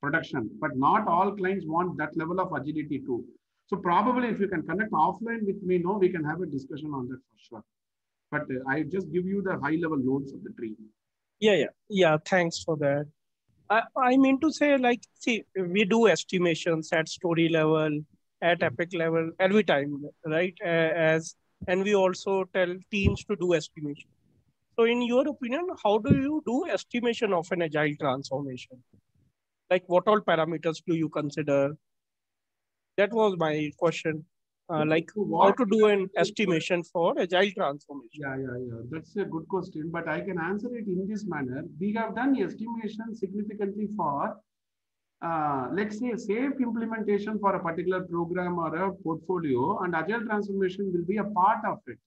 production, but not all clients want that level of agility too. So probably if you can connect offline with me, no, we can have a discussion on that for sure. But I just give you the high-level notes of the tree. Yeah. Thanks for that. I mean to say, like, see, we do estimations at story level, at epic level every time, right? And we also tell teams to do estimation. So in your opinion, how do you do estimation of an agile transformation? Like, what all parameters do you consider? That was my question. Like, how to do an estimation for agile transformation? Yeah. That's a good question, but I can answer it in this manner. We have done estimation significantly for, let's say, safe implementation for a particular program or a portfolio, and agile transformation will be a part of it.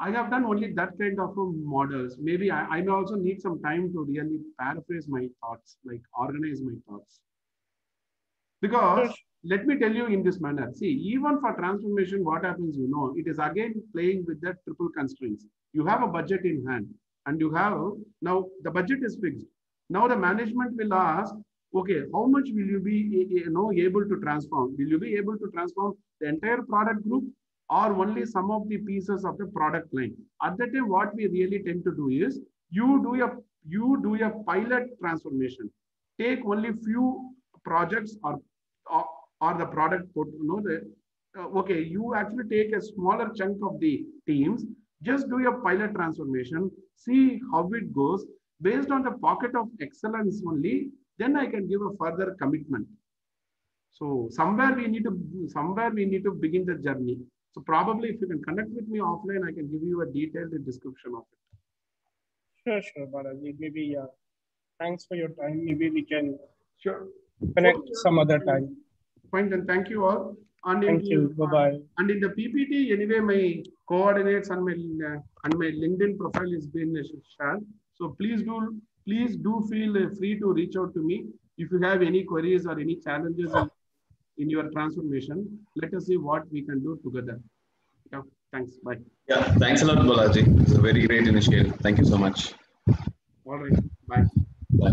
I have done only that kind of models. Maybe I may also need some time to really paraphrase my thoughts, like organize my thoughts. Because let me tell you in this manner, see, even for transformation, what happens, it is again playing with the triple constraints. You have a budget in hand and you have, now the budget is fixed. Now the management will ask, okay, how much will you be able to transform? Will you be able to transform the entire product group or only some of the pieces of the product line? At that time, what we really tend to do is you do a pilot transformation. Take only few projects or the product, okay, you actually take a smaller chunk of the teams, just do a pilot transformation, see how it goes. Based on the pocket of excellence only, then I can give a further commitment. So somewhere we need to begin the journey. So probably if you can connect with me offline, I can give you a detailed description of it. Sure, Balaji. Maybe, thanks for your time. Maybe we can connect some other time. Fine, then thank you all. And thank you. Bye-bye. And in the PPT, anyway, my coordinates and my LinkedIn profile has been shared. So please do feel free to reach out to me if you have any queries or any challenges in your transformation. Let us see what we can do together. Yeah, thanks. Bye. Yeah, thanks a lot, Balaji. It's a very great initiative. Thank you so much. All right. Bye. Bye.